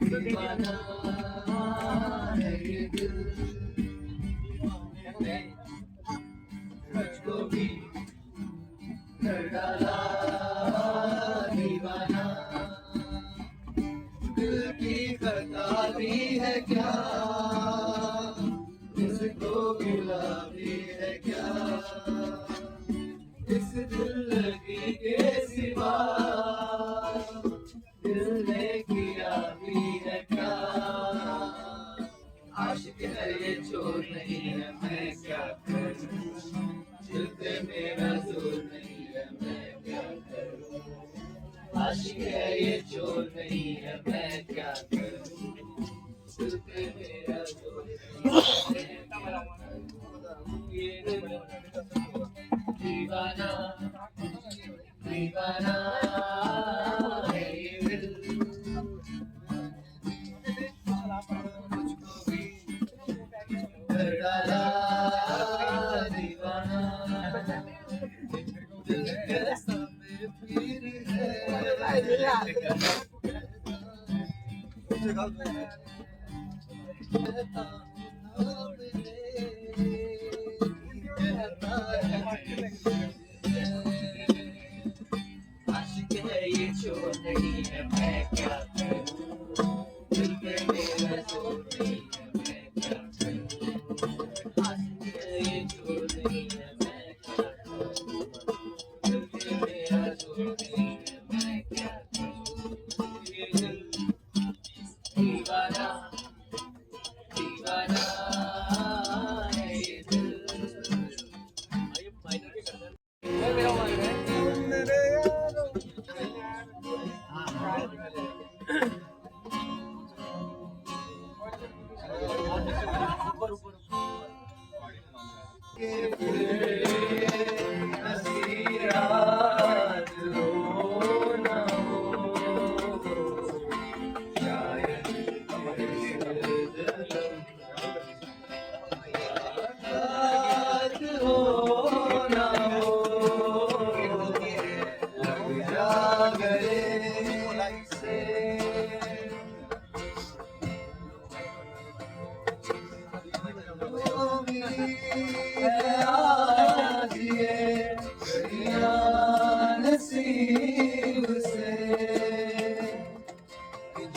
दीवाना है ये दिल मुझको भी कर डाला दीवाना दिल की खता भी है क्या इसको गिला भी है क्या इस दिल लगी के सिवा दिल ने किया भी है क्या आशिक है ये चोर नहीं है मैं क्या करूं दिल पे मेरा जोर नहीं है मैं क्या करूं आशिक है ये चोर नहीं है मैं क्या करूं दिल पे मेरा जोर नहीं है मैं क्या करूं ये दिल दीवाना दीवाना है ये दिल मुझको भी कर डाला दीवाना दिल कैसा मेरे पीर है आशिक है ये चोर नहीं है मैं क्या करूं दिल पे मेरा जोर नहीं है मैं क्या करूं आशिक है ये चोर नहीं है मैं क्या करूं दिल पे मेरा जोर नहीं है मैं क्या करूं ये दिल दीवाना दीवाना है ये दिल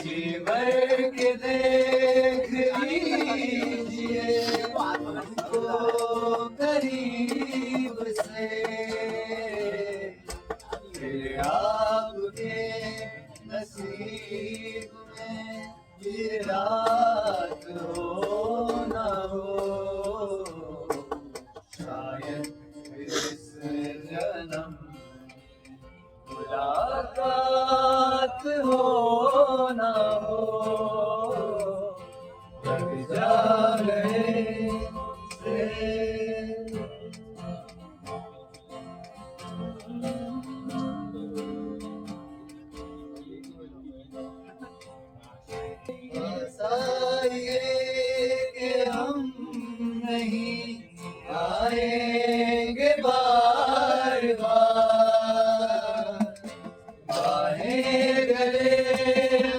जीवर के देख लीजिए नहीं आएंगे बार बार, बाहें गले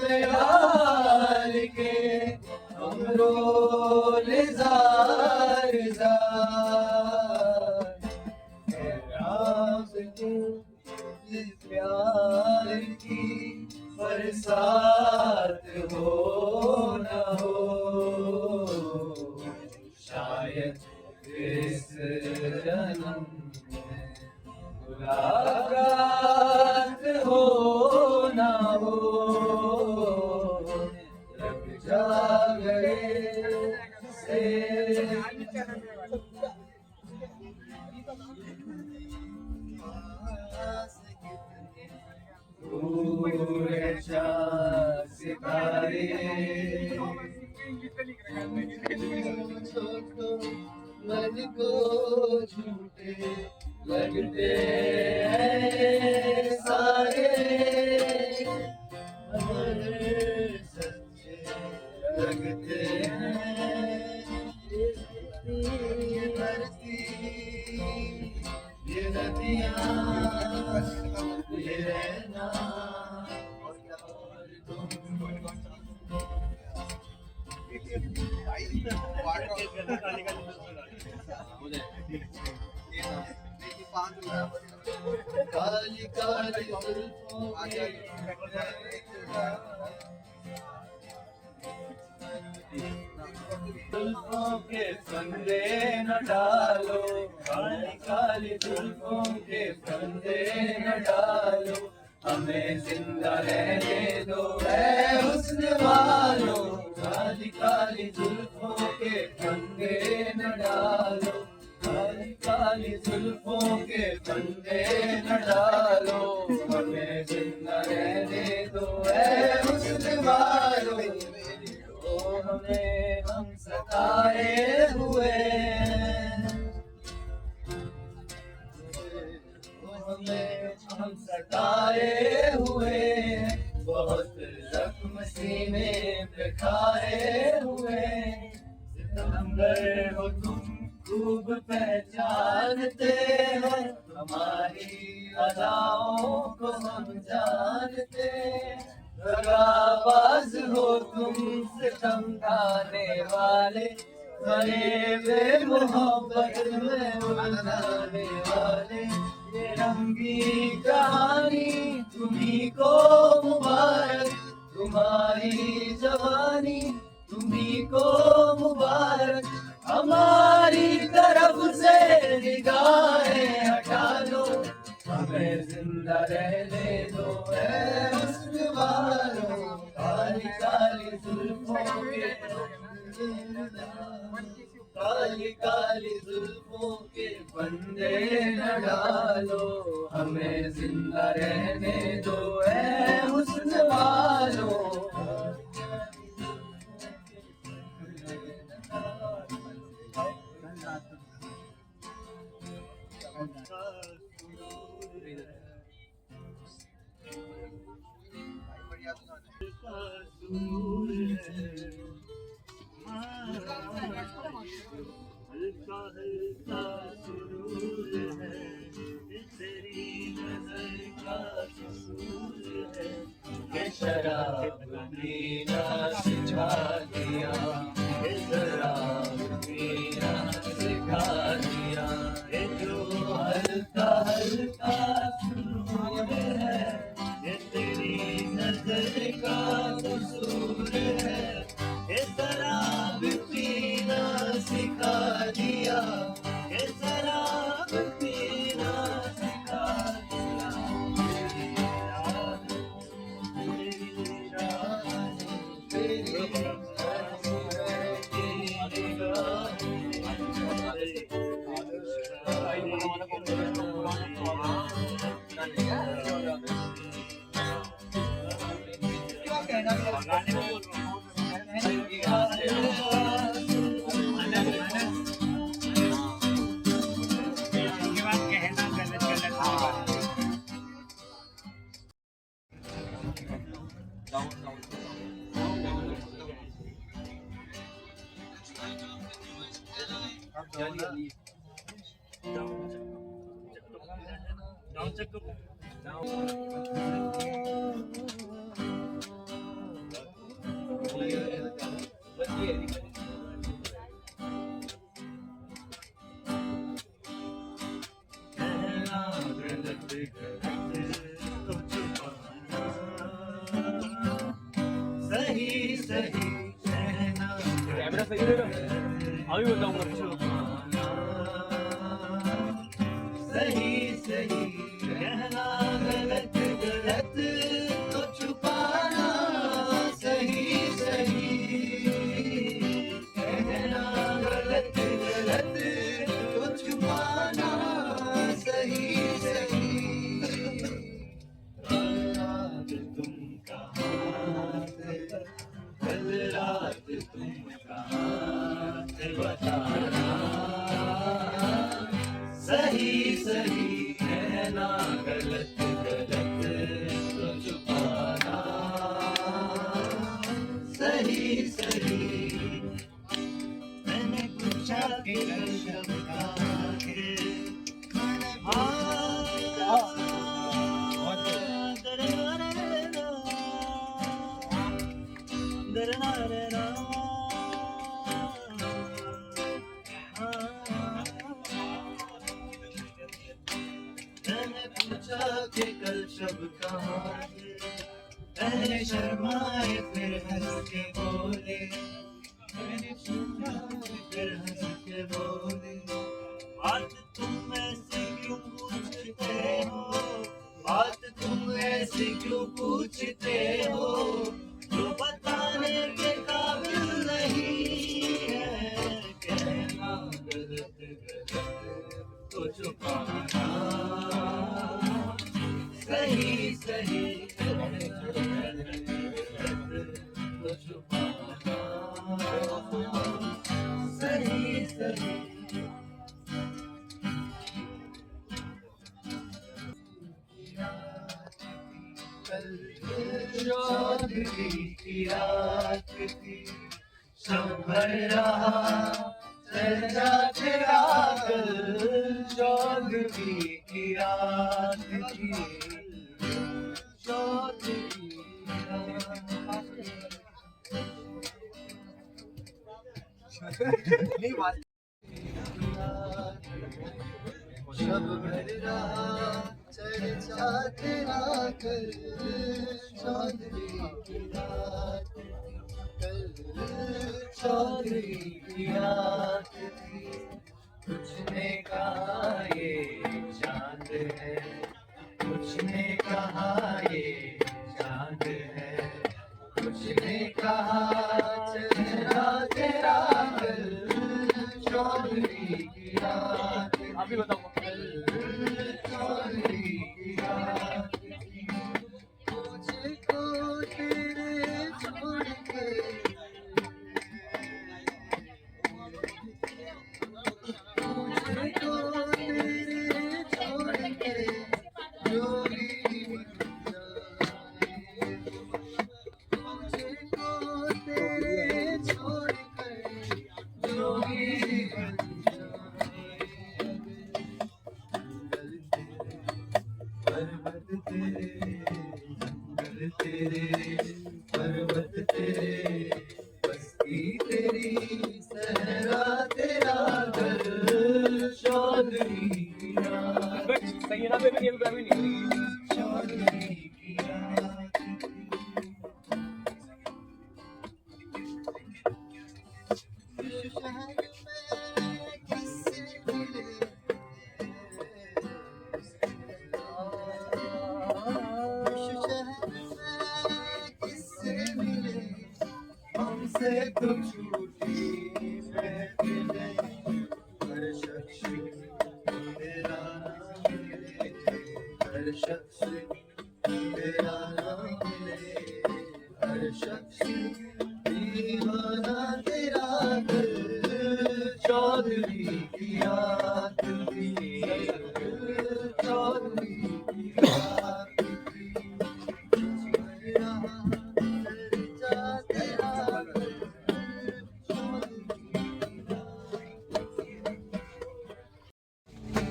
में डाल के हम रोले जार जार। इस प्यार की बरसात हो न हो, शायद इस जन्म में मुलाकात हो न हो। लग जा गए से सितारे मन को झूठे लगते हैं सारे, मगर सच्चे लगते हैं। ये धरती ये नदियाँ ये रहना और तुम काली काली जुल्फों के फंदे न डालो, काली काली जुल्फों के फंदे न डालो, हमें जिंदा रहने दो ऐ हुस्न वालो। काली काली जुल्फों के फंदे न डालो, काली काली जुल्फों के फंदे न डालो, हमें जिंदा रहने दो ऐ हुस्न वालो। ओ हमें हम सताए हुए, हम सताए हुए, बहुत जख्म सीने पे खाए हुए। सितमगर हो तुम खूब पहचानते हो, हमारी अदाओं को हम जानते। दगाबाज हो तुम सितम ढाने वाले, गरीबे मोहब्बत में उलझाने वाले। ये रंगी कहानी तुम्ही को मुबारक, तुम्हारी जवानी तुम्ही को मुबारक। हमारी तरफ से निगाहें हटा लो, हमें जिंदा रहने दो ऐ हुस्न वालो। काली काली जुल्फों के काली काली जुल्फों के फंदे न डालो, हमें जिंदा रहने दो ऐ हुस्न वालो। शराब पीना सिखा दिया, शराब पीना सिखा दिया। ये जो हल्का हल्का सुरूर है, ये तेरी नजर का कसूर है। ये शराब पीना सिखा दिया, ये शराब पीना सिखा दिया। सही सही कहना कैमरा सही रहेगा अभी बताऊंगा सही सही कहना गलत गलत तो छुपाना सही सही कहना गलत गलत तो छुपाना सही सही रात तुम कहाँ थे कल रात तुम कहाँ थे बताना सही सही कहना गलत गलत तो छुपाना सही सही मैंने पूछा कि कल शब कहाँ थे मैंने पूछा कि कल शब कहाँ थे पहले शर्माए फिर हंस के बोले मैंने शर्माए फिर हंस के बोले बात तुम ऐसे क्यों पूछते हो बात तुम ऐसे क्यों पूछते हो जो बताने के काबिल नहीं है कहना गलत गलत तो छुपाना सही सही कहना गलत तो छुपाना सही सही चौधरी की रात थी सब भर रहा चर्चा तेरा कल चौधरी की रात थी चौधरी की रात सब भर रहा चर्चा तेरा कल चौधरी की रात कल चौधरी की रात थी कुछ ने कहा ये चांद है कुछ ने कहा ये चांद है कुछ ने कहा चेहरा तेरा कल चौधरी की रात अभी बताओ चौधरी की रात मुझको तेरे छोड़ के मुझको तेरे छोड़ के जोड़ी मुझको तेरे छोड़ कर जोड़ी पर्वत तेरे पर्वत तेरे बस्ती तेरी सहरा तेरा घर चौधरी की रात सही ना पे भी नहीं चौधरी की रात शहर में किससे मिले हमसे तो छूटी महफिलें हर शख्स तेरा नाम ले हर शख्स तेरा नाम ले हर शख्स दीवाना तेरा दिल चौधरी की रात थी चौधरी की रात थी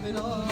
मेरा